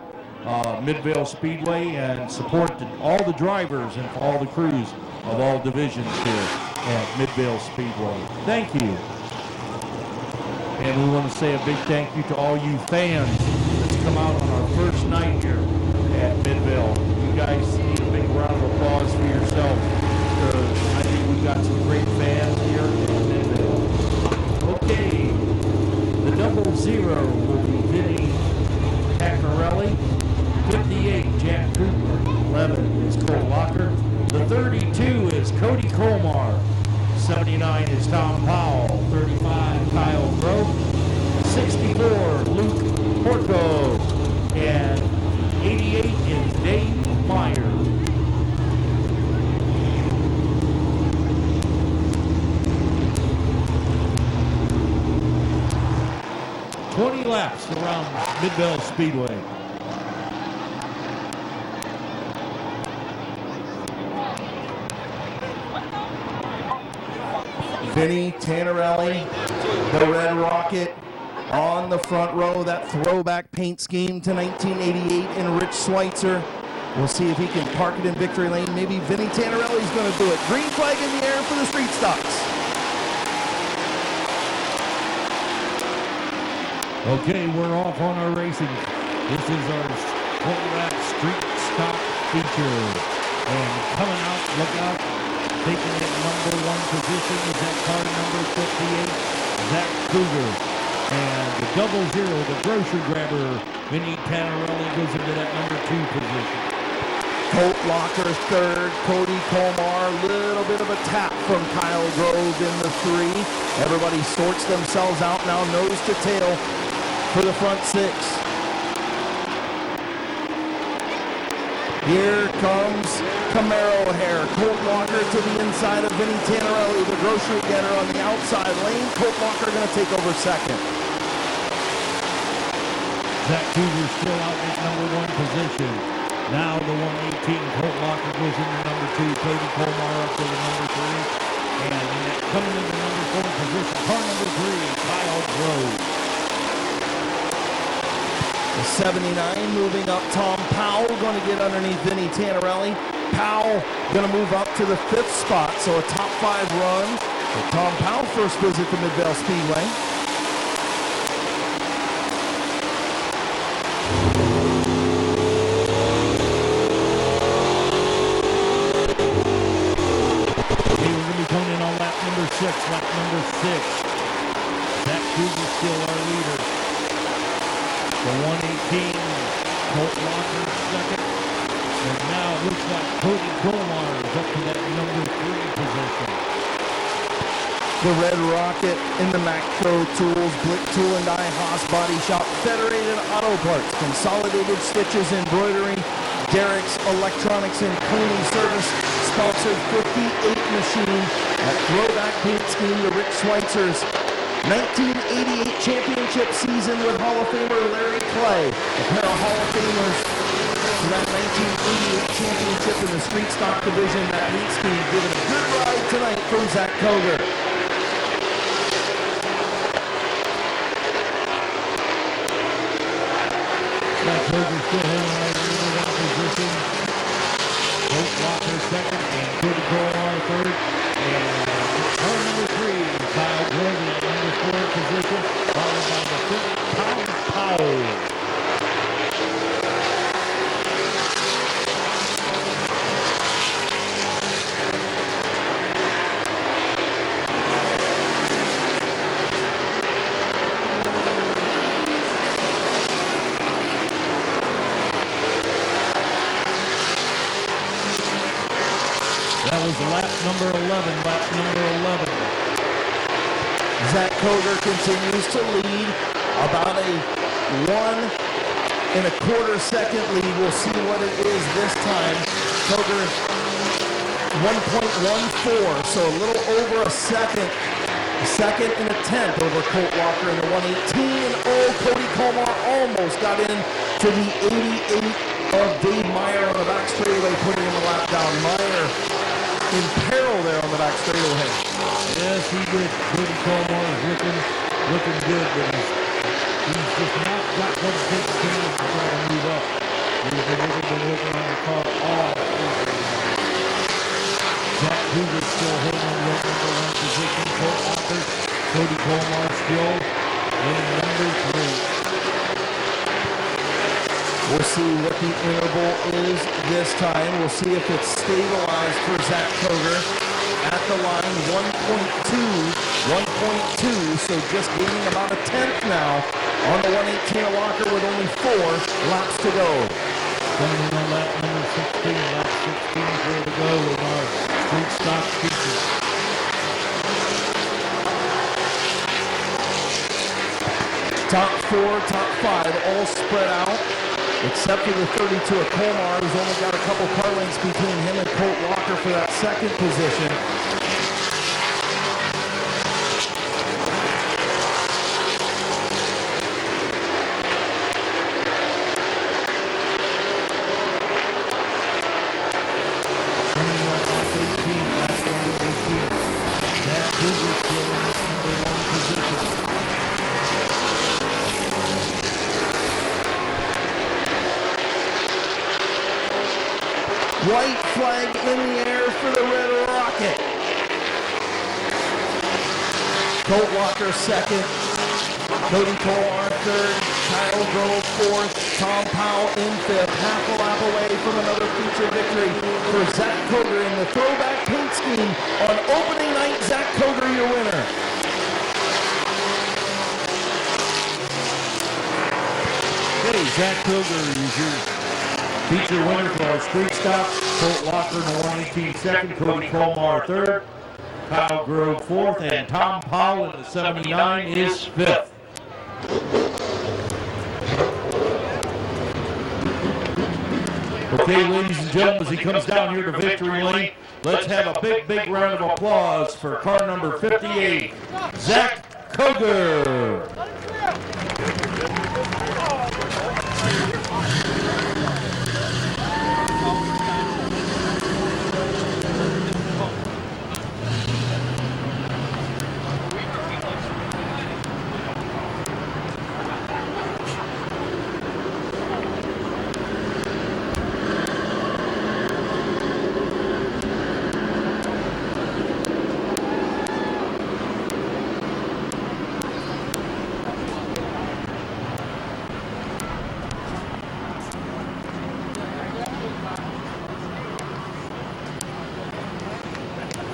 S4: Midvale Speedway and support all the drivers and all the crews of all divisions here at Midvale Speedway. Thank you. And we want to say a big thank you to all you fans that's come out on our first night here at Midvale. You guys need a big round of applause for yourselves. I think we've got some great fans here at Midvale. Okay, the 00 will be hitting 32 is Cody Colmar. 79 is Tom Powell. 35, Kyle Grove. 64, Luke Porco. And 88 is Dave Meyer. Laps around Mid-Vale Speedway.
S3: Vinny Tannerelli, the Red Rocket on the front row, that throwback paint scheme to 1988 in Rich Schweitzer. We'll see if he can park it in victory lane. Maybe Vinny Tannerelli's going to do it. Green flag in the air for the street stocks.
S4: Okay, we're off on our racing. This is our full-lap street stock feature. And coming out, look out, taking it number 1 position is that car number 58, Zach Cougar. And the 00, the grocery grabber, Vinny Tannerelli, goes into that number 2 position.
S3: Colt Locker third, Cody Colmar, little bit of a tap from Kyle Grove in the 3. Everybody sorts themselves out now, nose to tail for the front 6. Here comes Camaro Hair. Colt Locker to the inside of Vinny Tannerelli, the grocery getter on the outside lane. Colt Locker going to take over second.
S4: Zach Cougar still out at number 1 position. Now the 118, Colt Locker goes into number 2, Cody Colmar up to the number 3. And coming into number 4 position, car number 3, Kyle Grove.
S3: The 79 moving up, Tom Powell going to get underneath Vinny Tannerelli. Powell going to move up to the 5th spot, so a top 5 run for Tom Powell first visit to Mid-Vale Speedway.
S4: Lap number 6. Zach Cougar still our leader. The 118, Colt Locker second. And now it looks like Cody Colmar is up to that number 3 position.
S3: The Red Rocket in the Macro Tools, Blick Tool and Die Haas Body Shop, Federated Auto Parts, Consolidated Stitches Embroidery, Derek's Electronics and Cleaning Service, sponsored 58 machine, that throwback paint scheme to Rick Schweitzer's 1988 championship season with Hall of Famer Larry Clay. A pair of Hall of Famers to that 1988 championship in the street stock division. That paint scheme giving a good ride tonight from Zach Cougar.
S4: Zach Cougar still holding that number 1 position. Colt Locker second and Cody Colmar third. And car number 3, Kyle Grove in number 4 position, followed by the 5th, Tom Powell. That was lap number 11.
S3: Zach Cougar continues to lead about a 1 1/4 second lead. We'll see what it is this time. Cougar 1.14, so a little over a second. A second and a tenth over Colt Locker in the 118. Oh, Cody Colmar almost got in to the 88 of Dave Meyer on the back straightaway, putting him a lap down. Meyer in peril there on the back straightaway.
S4: Yes, he did. Cody Colmar is looking good, but he's just not got what it takes to try to move up. He's been working on the car all season. Zach Cougar still holding on that number 1 position. Colt Locker, Cody Colmar still in number 3.
S3: We'll see what the interval is this time. We'll see if it's stabilized for Zach Cougar. At the line, 1.2, so just gaining about a tenth now on the 118 Locker with only 4 laps to go.
S4: Coming in on lap number 16, lap 16 here to go in our
S3: 4, top 5, all spread out, except for the 32 of Colmar, who's only got a couple car lengths between him and Colt Walker for that second position. White flag in the air for the Red Rocket. Colt Walker second, Cody Colmar third, Kyle Grove fourth, Tom Powell in fifth, half a lap away from another feature victory for Zach Koger in the throwback paint scheme on opening night. Zach Koger, your winner.
S4: Okay, Zach Koger is your feature winner for our street stock. Colt Walker in the 118 second, Cody Colmar third, Kyle Grove fourth, and Tom Powell in the 79 is fifth. Okay, ladies and gentlemen, as he comes down here to victory lane, let's have a big, big round of applause for car number 58, Zach Koger.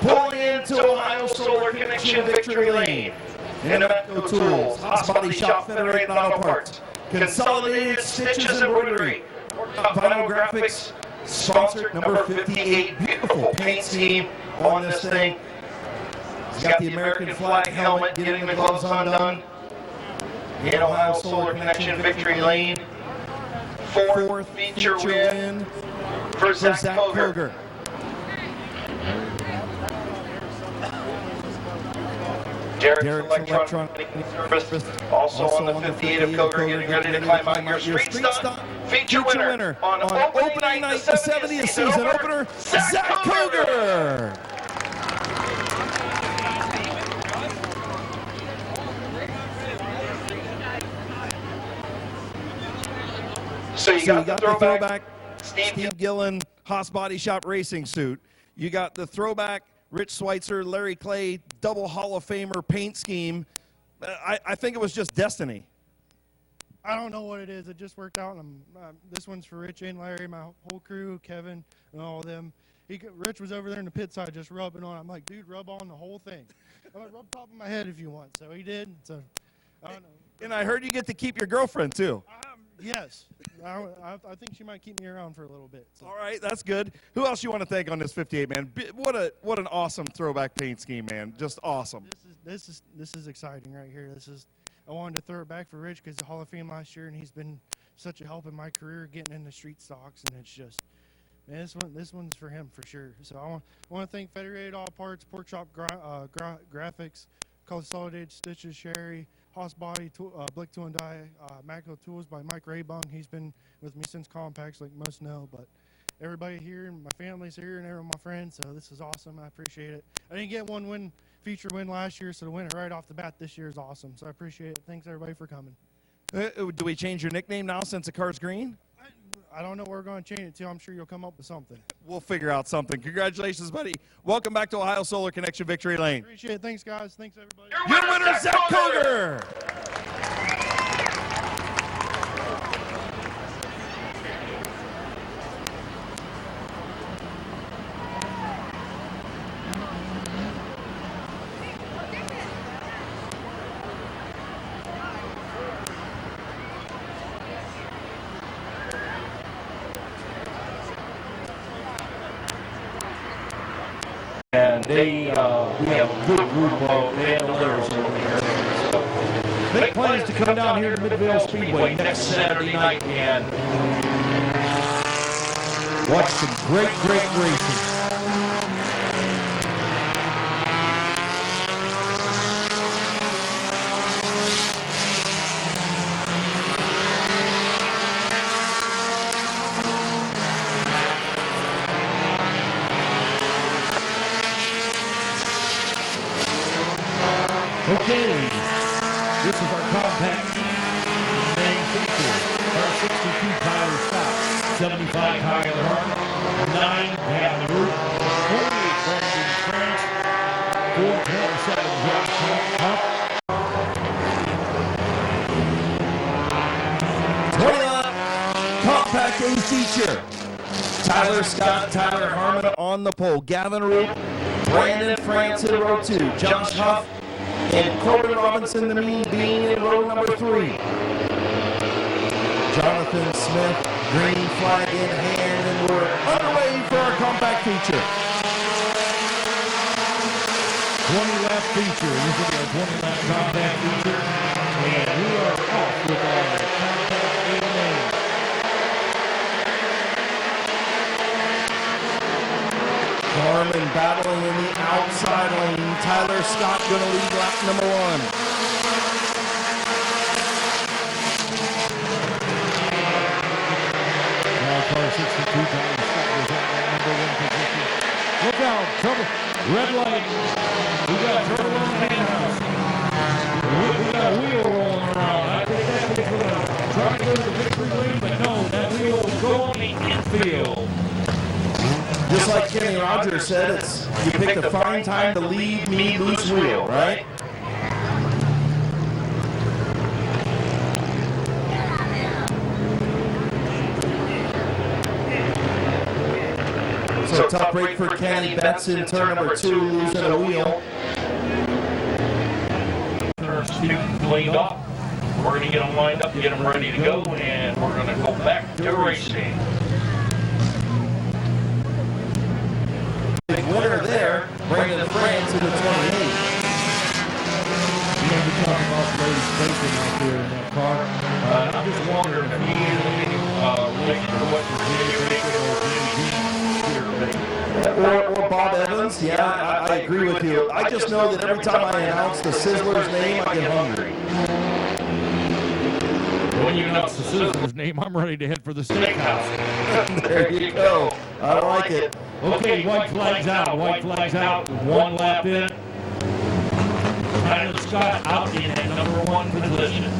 S3: Pulling into Ohio Solar Connection victory lane. Innovaco Tools, Haas Body Shop, Federated Auto Parts, Consolidated Stitches Embroidery, Vinyl Graphics, sponsored number 58. Beautiful paint scheme on this thing. He's got the American flag helmet, getting the gloves undone. In Ohio Solar Connection victory lane. Fourth feature win for Zach Koger. Derek's Electronic Service, also on the 58 of Koger, getting ready to climb out your street stock. Feature winner on opening night, the 70th season opener, Zach Koger. So you got the throwback Steve Gillen Haas Body Shop racing suit. You got the throwback Rich Schweitzer, Larry Clay, double Hall of Famer paint scheme. I think it was just destiny.
S11: I don't know what it is. It just worked out. And this one's for Rich and Larry, my whole crew, Kevin, and all of them. Rich was over there in the pit side just rubbing on. I'm like, dude, rub on the whole thing. I'm like, rub top of my head if you want. So he did. So I don't know.
S3: And I heard you get to keep your girlfriend too.
S11: Yes. I think she might keep me around for a little bit. So.
S3: All right, that's good. Who else you want to thank on this 58, man? What an awesome throwback paint scheme, man. Just awesome.
S11: This is exciting right here. I wanted to throw it back for Rich because the Hall of Fame last year, and he's been such a help in my career getting into street stocks, and it's just, man, this one's for him for sure. So I want to thank Federated Auto Parts, Pork Shop Graphics, Consolidated Stitches, Sherry, Haas Body, Blick Tool and Die, Macco Tools by Mike Raybung. He's been with me since Compacts, like most know, but everybody here, and my family's here, and everyone, my friends, so this is awesome. I appreciate it. I didn't get one feature win last year, so to win it right off the bat this year is awesome, so I appreciate it. Thanks, everybody, for coming.
S3: Do we change your nickname now since the car's green?
S11: I don't know what we're going to change it to. I'm sure you'll come up with something.
S3: We'll figure out something. Congratulations, buddy. Welcome back to Ohio Solar Connection Victory Lane.
S11: Appreciate it. Thanks, guys. Thanks, everybody.
S3: Your winner, Zach Koger.
S4: And we have a good group of handlers over here. So Make plans to come down here to Midvale Speedway next Saturday night and watch some great racing. Okay, this is our compact main feature. Our 62 Tyler Scott, 75 Tyler Harmon, 9 Gavin Root, 48 Brandon France, 427 Josh Huff,
S3: 20 compact A feature. Tyler Scott, Tyler Harmon on the pole. Gavin Root, Brandon France in row 2. Josh Huff and Corbin Robinson, the Mean Bean, in row number 3. Jonathan Smith, green flag in hand, and we're underway for our compact feature.
S4: 20-lap feature. This is our 20-lap compact feature. And we are off with our compact A main.
S3: Harmon battling in the outside lane. Tyler Scott going to lead lap number 1.
S4: Now car 62, Tyler Scott was at that number 1 position. Look out, trouble. Red light. We got trouble on the house. We got a wheel rolling around. I think that thing's going to try to go to the victory lane, but no, that wheel will go on the infield.
S3: Just like Kenny Rogers said, it's you picked a fine time to leave me loose wheel, right? So top break for Kenny Betts in turn number 2, losing a wheel.
S5: Turn 2 cleaned off. We're going to get them lined up, get them ready to go, and we're going to go back to racing.
S3: Big winner there, Brandon France in the 28.
S4: You know, we're talking about ladies racing out there in that car.
S5: I'm just wondering if he is any relation to what
S3: Or Bob Evans, yeah, I agree with you. I just know that every time I announce the Sizzler's name, I get hungry.
S4: When you announce the Sizzler's name, I'm ready to head for the steakhouse.
S3: There you go. I like it.
S4: Okay, white flag's out. White flag's out. 1 lap in. Tyler Scott out in at number 1 position.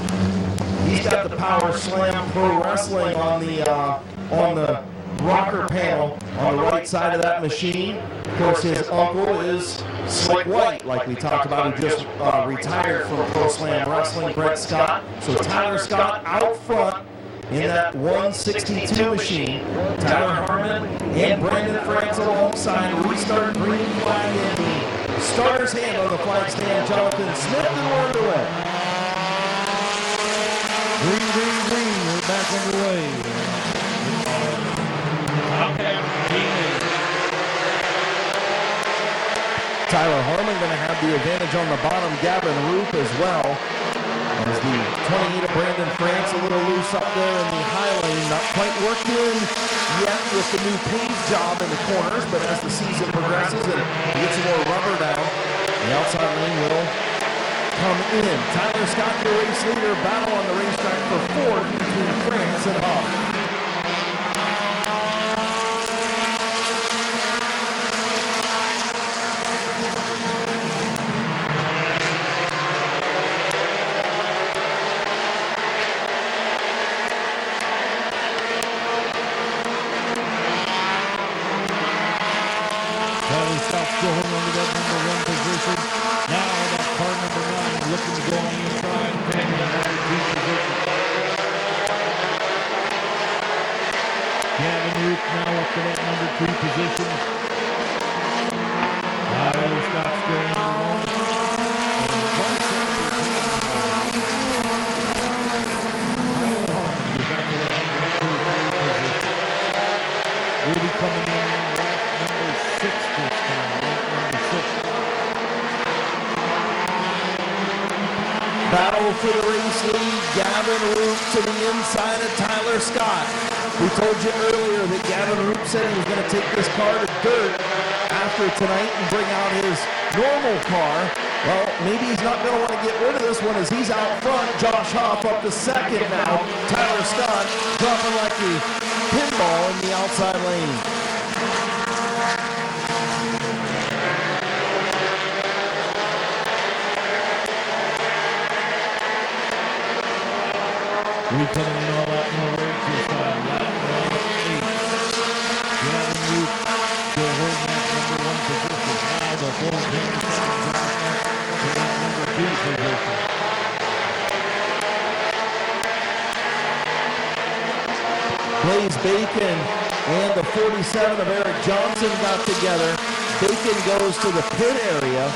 S3: He's got the Power Slam Pro Wrestling on the rocker panel on the right side of that machine. Of course, his uncle is Slick White, like we talked about, who just retired from Pro Slam Wrestling, Brett Scott. So Tyler Scott out front in that 162 machine. Tyler Harmon and Brandon France alongside. Restart green flag in the starter's hand on the flag stand. Jonathan Smith, and we're underway.
S4: Green, we're back underway.
S3: Tyler Harmon going to have the advantage on the bottom. Gavin Roop as well. As the 28 of Brandon France a little loose up there in the high lane. Not quite worked in yet with the new pave job in the corners, but as the season progresses and we get some more rubber down, the outside lane will come in. Tyler Scott, your race leader, battle on the racetrack for 4th between France and Huff.
S4: Still holding on to that number 1 position. Now that car number 9 looking to go on the inside, taking that number 2 position. Gavin Root now up to that number 2 position. Tyler Scott still number 1. We'll be coming in lap number 6 this time.
S3: Battle for the race lead. Gavin Roop to the inside of Tyler Scott. We told you earlier that Gavin Roop said he was going to take this car to dirt after tonight and bring out his normal car. Well, maybe he's not going to want to get rid of this one as he's out front. Josh Hoff up to second now. Tyler Scott dropping like a pinball in the outside lane.
S4: We coming in all out in the race this time. Lap 8. Gavin Roop still holding that number 1 position. Now the full 10 seconds to that number 2 position.
S3: Blaze Bacon and the 47 of Eric Johnson got together. Bacon goes to the pit area.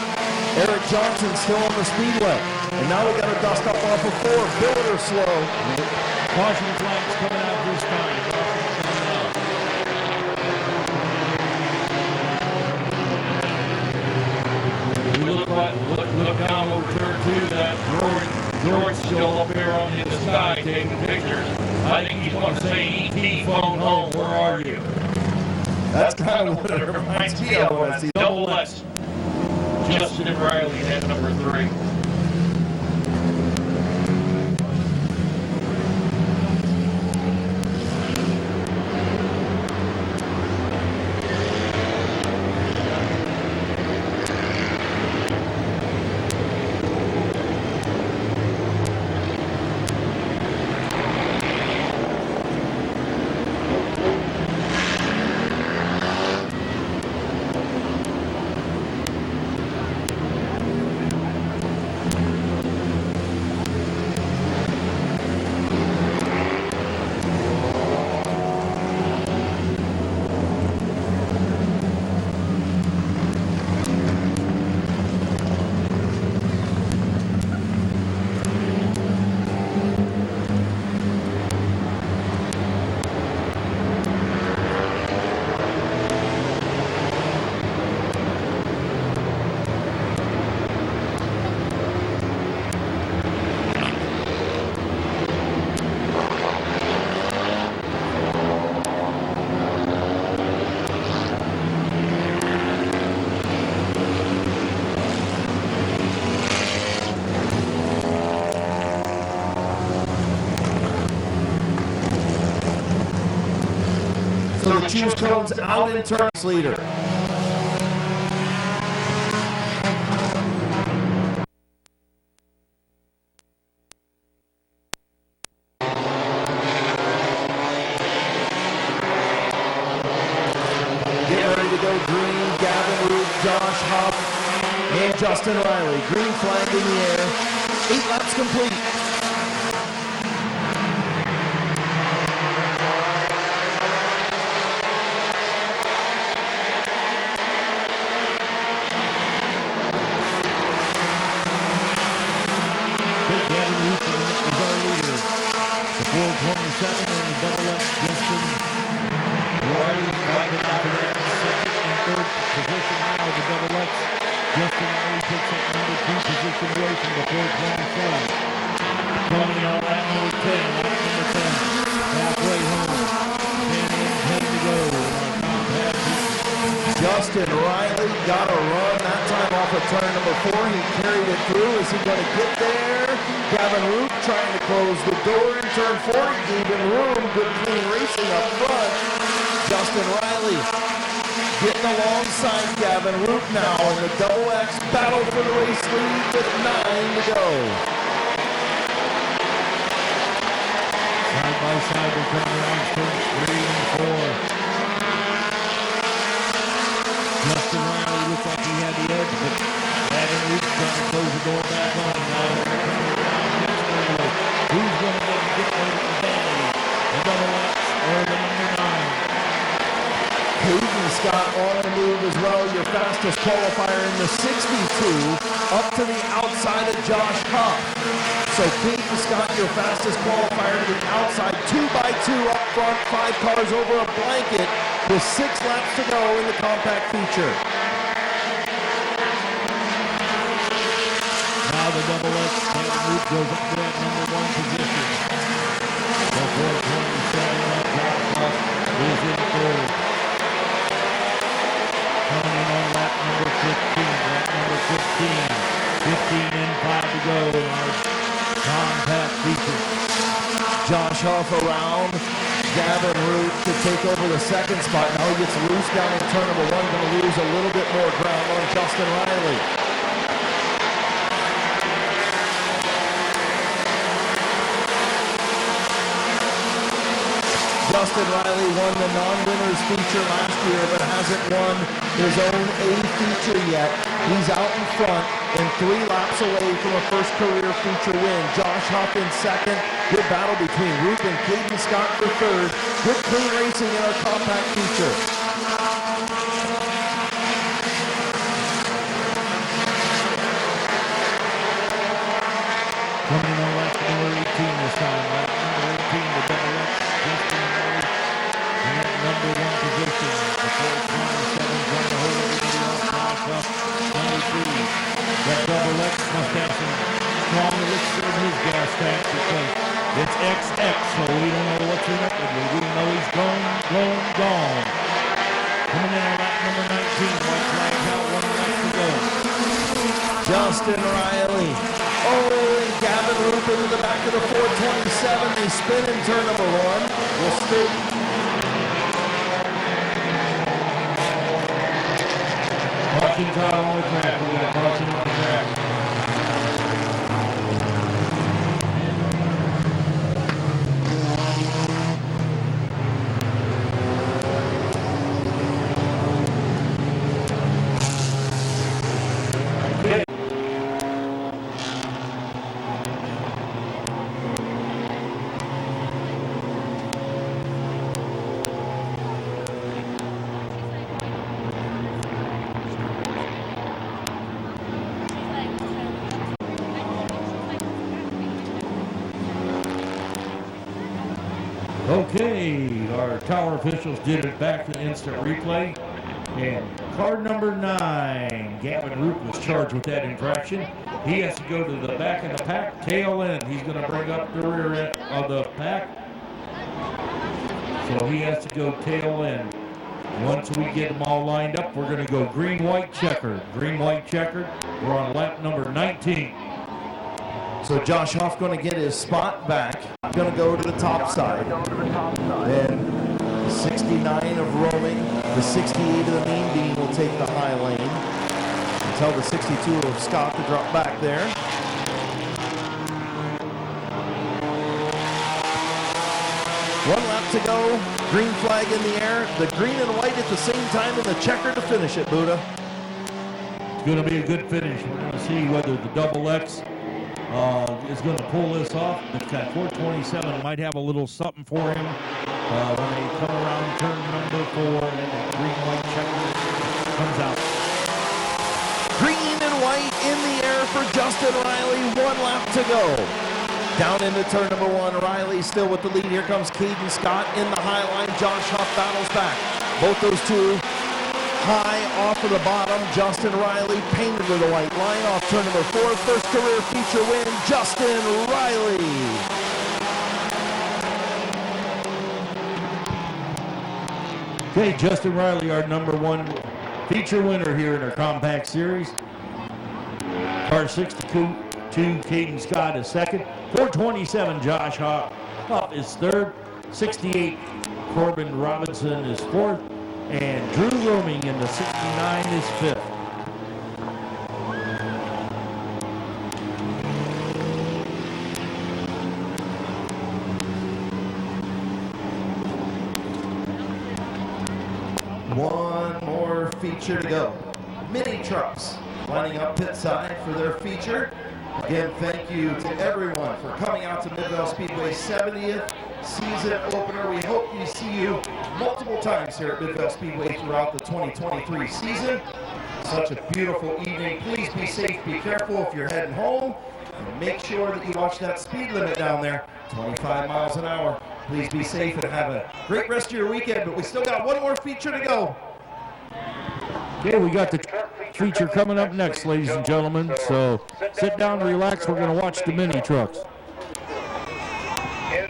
S3: Eric Johnson still on the speedway. And now we got to dust up off of 4. Billiter slow.
S4: Caution flags coming out this time.
S5: Look down over turn 2. That George still up here in the sky taking pictures. I think he's going to say, E.T. phone home, where are you?
S3: That's kind of what it reminds me of when I see
S5: Double S. Justin Riley at number 3.
S3: So the choose comes out in turns leader. Get ready to go green. Gavin Roop, Josh Hoff, and Justin Riley. Green flag in the air. 8 laps complete. Justin Riley got a run that time off of turn number 4. He carried it through. Is he going to get there? Gavin Roop trying to close the door in turn 4. Even room. Good clean racing up front. Justin Riley getting alongside Gavin Roop now in the double X battle for the race lead with 9 to go.
S4: Side by side, we're coming around turns 3 and 4. Justin Riley looked like he had the edge, but Gavin Roop trying to close the door back on him now. Who's going to get over the advantage? The double X or the number 9?
S3: Hayden Scott on the move as well, your fastest qualifier in the 62, up to the outside of Josh Hoff. So Hayden Scott, your fastest qualifier to the outside, 2x2 up front, 5 cars over a blanket with 6 laps to go in the compact feature.
S4: Now the double X. Kevin Root goes up to that number 1 position. The 427 of Josh Huff is in third. Coming in on lap number 15. 15 and 5 to go in our compact feature.
S3: Josh Huff around. Gavin Root to take over the second spot. Now he gets loose down in turn number 1. Going to lose a little bit more ground on Justin Riley. Justin Riley won the non-winners feature last year, but hasn't won his own A feature yet. He's out in front and 3 laps away from a first career feature win. Josh Huff in second. Good battle between Root and Caden Scott for third. Good clean racing in our compact feature.
S4: Coming in on lap number 18 this time. Lap number 18, the double X. Justin Riley in that number 1 position. The 427 trying to hold everybody off. Josh Huff, 93. That double X must have some strong elixir in his gas tank because it's XX, so we don't know what's in it, but we know he's gone. Coming in on lap number 19. White flags out, 1 lap to go.
S3: Justin Riley. Oh, and Gavin Root into the back of the 427. They spin in turn number 1. We'll still...
S4: Caution's out on the track. We got caution on the track. Okay, our tower officials did it back to instant replay. And car number 9, Gavin Root was charged with that infraction. He has to go to the back of the pack, tail end. He's going to bring up the rear end of the pack. So he has to go tail end. Once we get them all lined up, we're going to go green, white, checkered. Green, white, checkered. We're on lap number 19.
S3: So Josh Huff going to get his spot back. Going to go to the top side. Then 69 of roaming, the 68 of the mean bean will take the high lane. And tell the 62 of Scott to drop back there. One lap to go. Green flag in the air. The green and white at the same time and the checker to finish it, Buddha.
S4: It's going to be a good finish. We're going to see whether the double X is going to pull this off. It's got 427. Might have a little something for him when they come around turn number 4 and that green white checker comes out.
S3: Green and white in the air for Justin Riley. 1 lap to go. Down into turn number 1. Riley still with the lead. Here comes Caden Scott in the high line. Josh Huff battles back. Both those two high off of the bottom. Justin Riley painted with a white line off turn number 4. First career feature win, Justin Riley.
S4: Okay, Justin Riley, our number 1 feature winner here in our compact series. Car 62, Caden Scott is second. 427, Josh Huff is third. 68, Corbin Robinson is fourth. And Drew Roaming in the 69 is fifth.
S3: One more feature to go. Mini trucks lining up pit side for their feature. Again, thank you to everyone for coming out to Midvale Speedway's 70th season opener. We hope we see you multiple times here at Midvale Speedway throughout the 2023 season. Such a beautiful evening. Please be safe, be careful if you're heading home, and make sure that you watch that speed limit down there, 25 miles an hour. Please be safe and have a great rest of your weekend, but we still got one more feature to go.
S4: Okay, we got the feature coming up next, ladies and gentlemen. So sit down, relax. We're going to watch the mini trucks.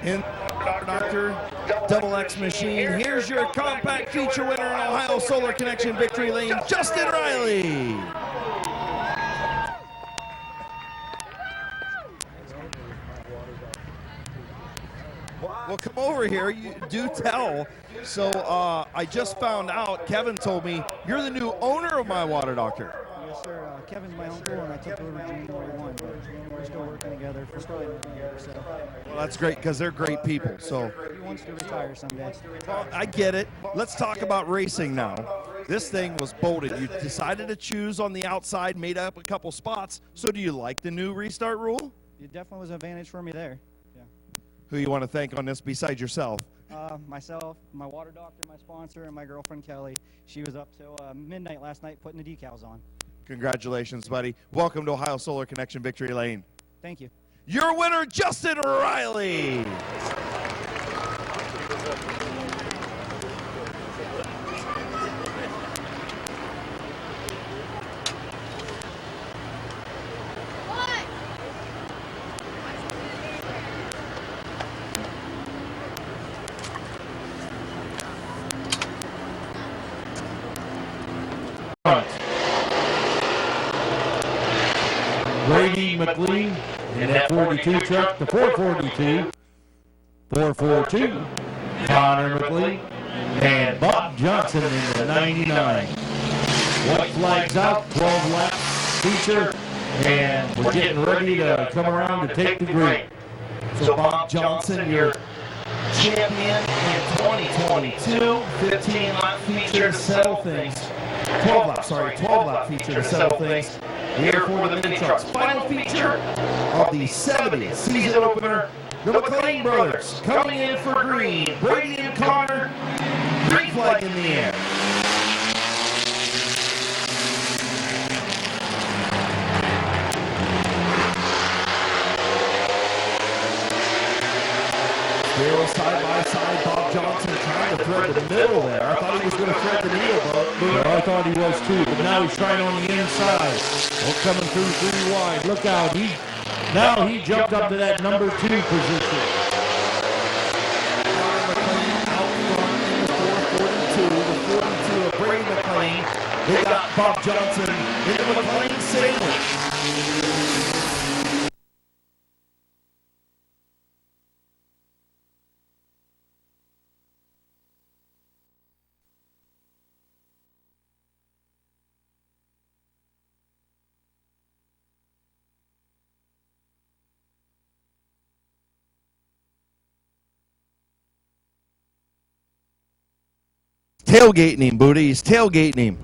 S3: In Doctor Double X machine, here's your compact feature winner in Ohio Solar Connection Victory Lane, Justin Riley. Well, come over here. You do tell. So I just found out, Kevin told me, you're the new owner of My Water Doctor.
S12: Yes, sir. Kevin's my uncle, and I took over January 1, but we're still working together for probably another year or so.
S3: Well, that's great because they're great people. So
S12: He wants to retire someday.
S3: well, I get it. Let's talk about racing now. This thing was bolted. You decided to choose on the outside, made up a couple spots. So do you like the new restart rule?
S12: It definitely was an advantage for me there. Yeah.
S3: Who you want to thank on this besides yourself?
S12: Myself, my water doctor, my sponsor, and my girlfriend Kelly. She was up till midnight last night putting the decals on.
S3: Congratulations, buddy. Welcome to Ohio Solar Connection Victory Lane.
S12: Thank you.
S3: Your winner, Justin Riley.
S4: Brady McLean in that 42 truck, the 442. 442. Connor McLean and Bob Johnson in the 99. White flags out, 12 lap feature, and we're getting ready to come around to take the grid.
S3: So Bob Johnson, your champion in 2022, 15 lap feature to settle things. 12 lap feature to settle things. Here for the mini trucks. Final feature of the 70th season opener, the McLean brothers coming in for green. Brady and Connor, green flag in the air. Still side by side, Bob Johnson trying to thread the middle there. I thought he was going to thread the needle, but
S4: I thought he was too, but now he's trying on the inside. Well, coming through 3 wide. Look out. Now he jumped up to that number 2 position.
S3: Connor McLean out front in the 442. The 42 of Brady McLean. They got Bob Johnson in the McLean sandwich. Tailgating him, Booty. He's tailgating him.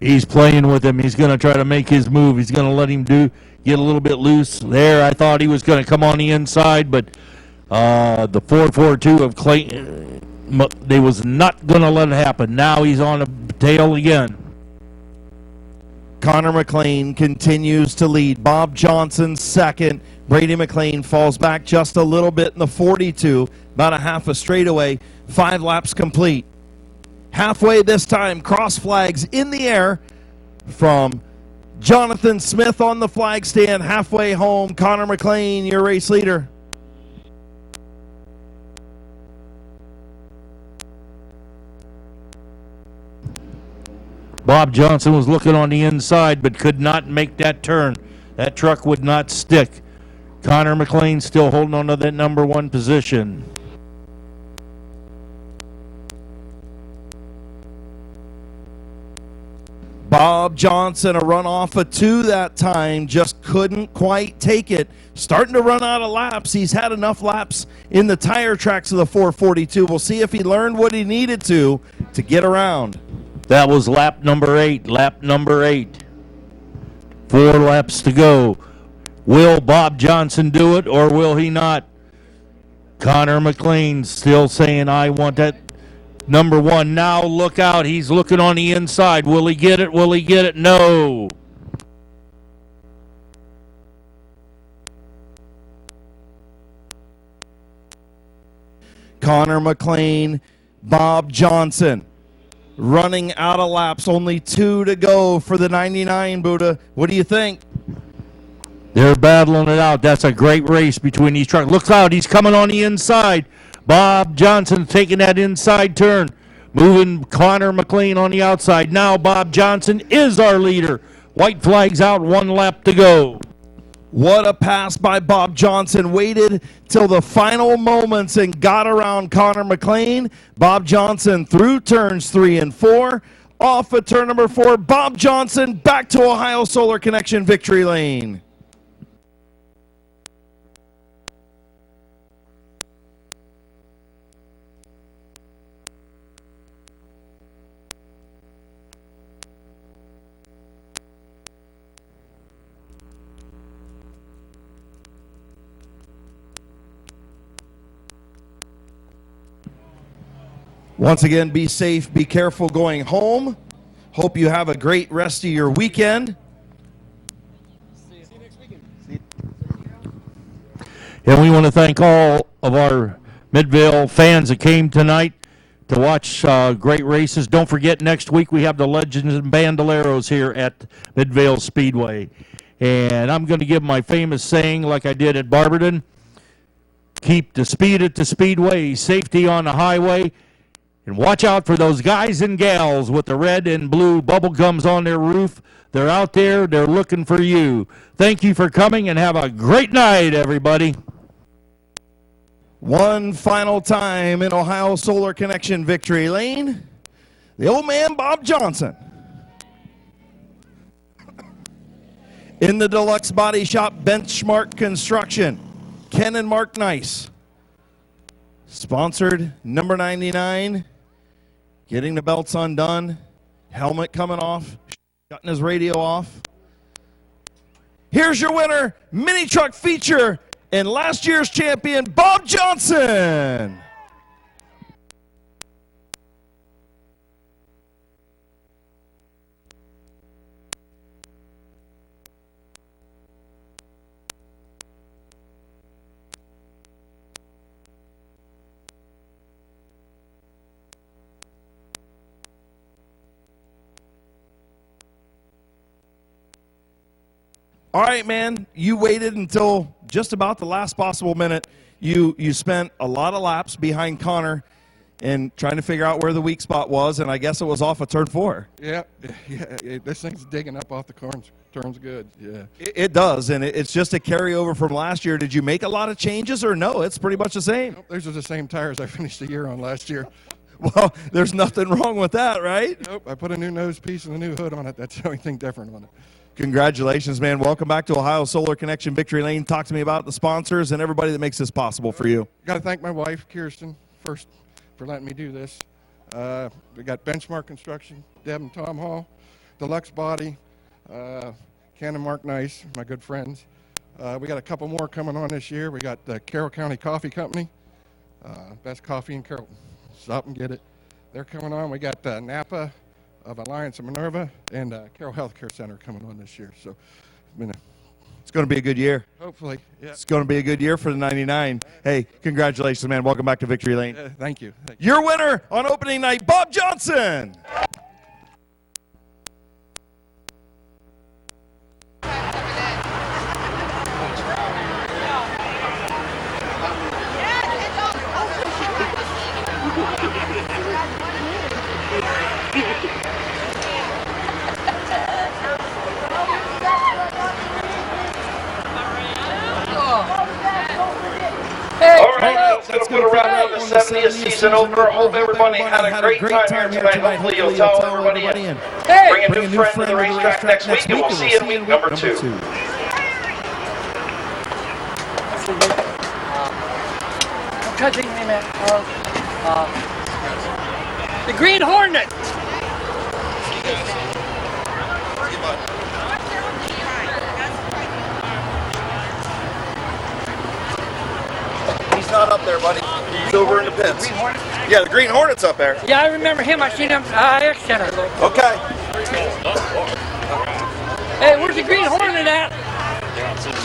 S4: He's playing with him. He's going to try to make his move. He's going to let him get a little bit loose there. I thought he was going to come on the inside, but the 442 of Clayton, they was not going to let it happen. Now he's on the tail again.
S3: Connor McLean continues to lead. Bob Johnson second. Brady McLean falls back just a little bit in the 42, about a half a straightaway. 5 laps complete. Halfway this time, cross flags in the air from Jonathan Smith on the flag stand. Halfway home, Connor McLean, your race leader.
S4: Bob Johnson was looking on the inside but could not make that turn. That truck would not stick. Connor McLean still holding on to that number 1 position.
S3: Bob Johnson, a run off of 2 that time, just couldn't quite take it. Starting to run out of laps. He's had enough laps in the tire tracks of the 442. We'll see if he learned what he needed to get around.
S4: That was lap number 8. Lap number 8. 4 laps to go. Will Bob Johnson do it or will he not? Connor McLean still saying, I want that number 1. Now look out. He's looking on the inside. Will he get it? Will he get it? No.
S3: Connor McLean, Bob Johnson. running out of laps. Only 2 to go for the 99, Buddha. What do you think?
S13: They're battling it out. That's a great race between these trucks. Look out, he's coming on the inside. Bob Johnson taking that inside turn. Moving Connor McLean on the outside. Now Bob Johnson is our leader. White flag's out, 1 lap to go.
S3: What a pass by Bob Johnson. Waited till the final moments and got around Connor McLean. Bob Johnson through turns 3 and 4. Off at turn number 4, Bob Johnson back to Ohio Solar Connection victory lane. Once again, be safe, be careful going home. Hope you have a great rest of your weekend.
S13: See you next weekend. And we want to thank all of our Midvale fans that came tonight to watch great races. Don't forget, next week we have the Legends and Bandoleros here at Midvale Speedway. And I'm going to give my famous saying like I did at Barberton. Keep the speed at the speedway, safety on the highway. And watch out for those guys and gals with the red and blue bubble gums on their roof. They're out there. They're looking for you. Thank you for coming, and have a great night, everybody.
S3: One final time in Ohio Solar Connection victory lane, the old man Bob Johnson. In the deluxe body shop, Benchmark Construction, Ken and Mark Nice. Sponsored number 99. Getting the belts undone, helmet coming off, shutting his radio off. Here's your winner, mini truck feature, and last year's champion, Bob Johnson. All right, man, you waited until just about the last possible minute. You spent a lot of laps behind Connor and trying to figure out where the weak spot was, and I guess it was off of turn 4.
S14: Yeah, this thing's digging up off the turns good, yeah.
S3: It does, and it's just a carryover from last year. Did you make a lot of changes, or no, it's pretty much the same?
S14: Nope, those are the same tires I finished the year on last year.
S3: Well, there's nothing wrong with that, right?
S14: Nope, I put a new nose piece and a new hood on it. That's the only thing different on it.
S3: Congratulations, man. Welcome back to Ohio Solar Connection Victory Lane. Talk to me about the sponsors and everybody that makes this possible for you.
S14: Got to thank my wife, Kirsten, first for letting me do this. We got Benchmark Construction, Deb and Tom Hall, Deluxe Body, Ken and Mark Nice, my good friends. We got a couple more coming on this year. We got the Carroll County Coffee Company, best coffee in Carrollton. Stop and get it. They're coming on. We got Napa of Alliance of Minerva and Carroll Healthcare Center coming on this year. So
S3: it's going to be a good year.
S14: Hopefully. Yeah.
S3: It's going to be a good year for the 99. Hey, congratulations, man. Welcome back to Victory Lane.
S14: Thank you.
S3: Your winner on opening night, Bob Johnson.
S1: All right, that's going to put a wrap on the 70th season opener. Hope everybody had a great time here tonight. Hopefully you'll tell everybody and bring a new friend to the racetrack next week, and we'll see you in week number 2.
S15: The Green Hornet.
S1: He's not up there, buddy. He's over in the pits. Yeah, the Green Hornet's up there.
S15: Yeah, I remember him. I seen him at X Center.
S1: Okay.
S15: Hey, where's the Green Hornet?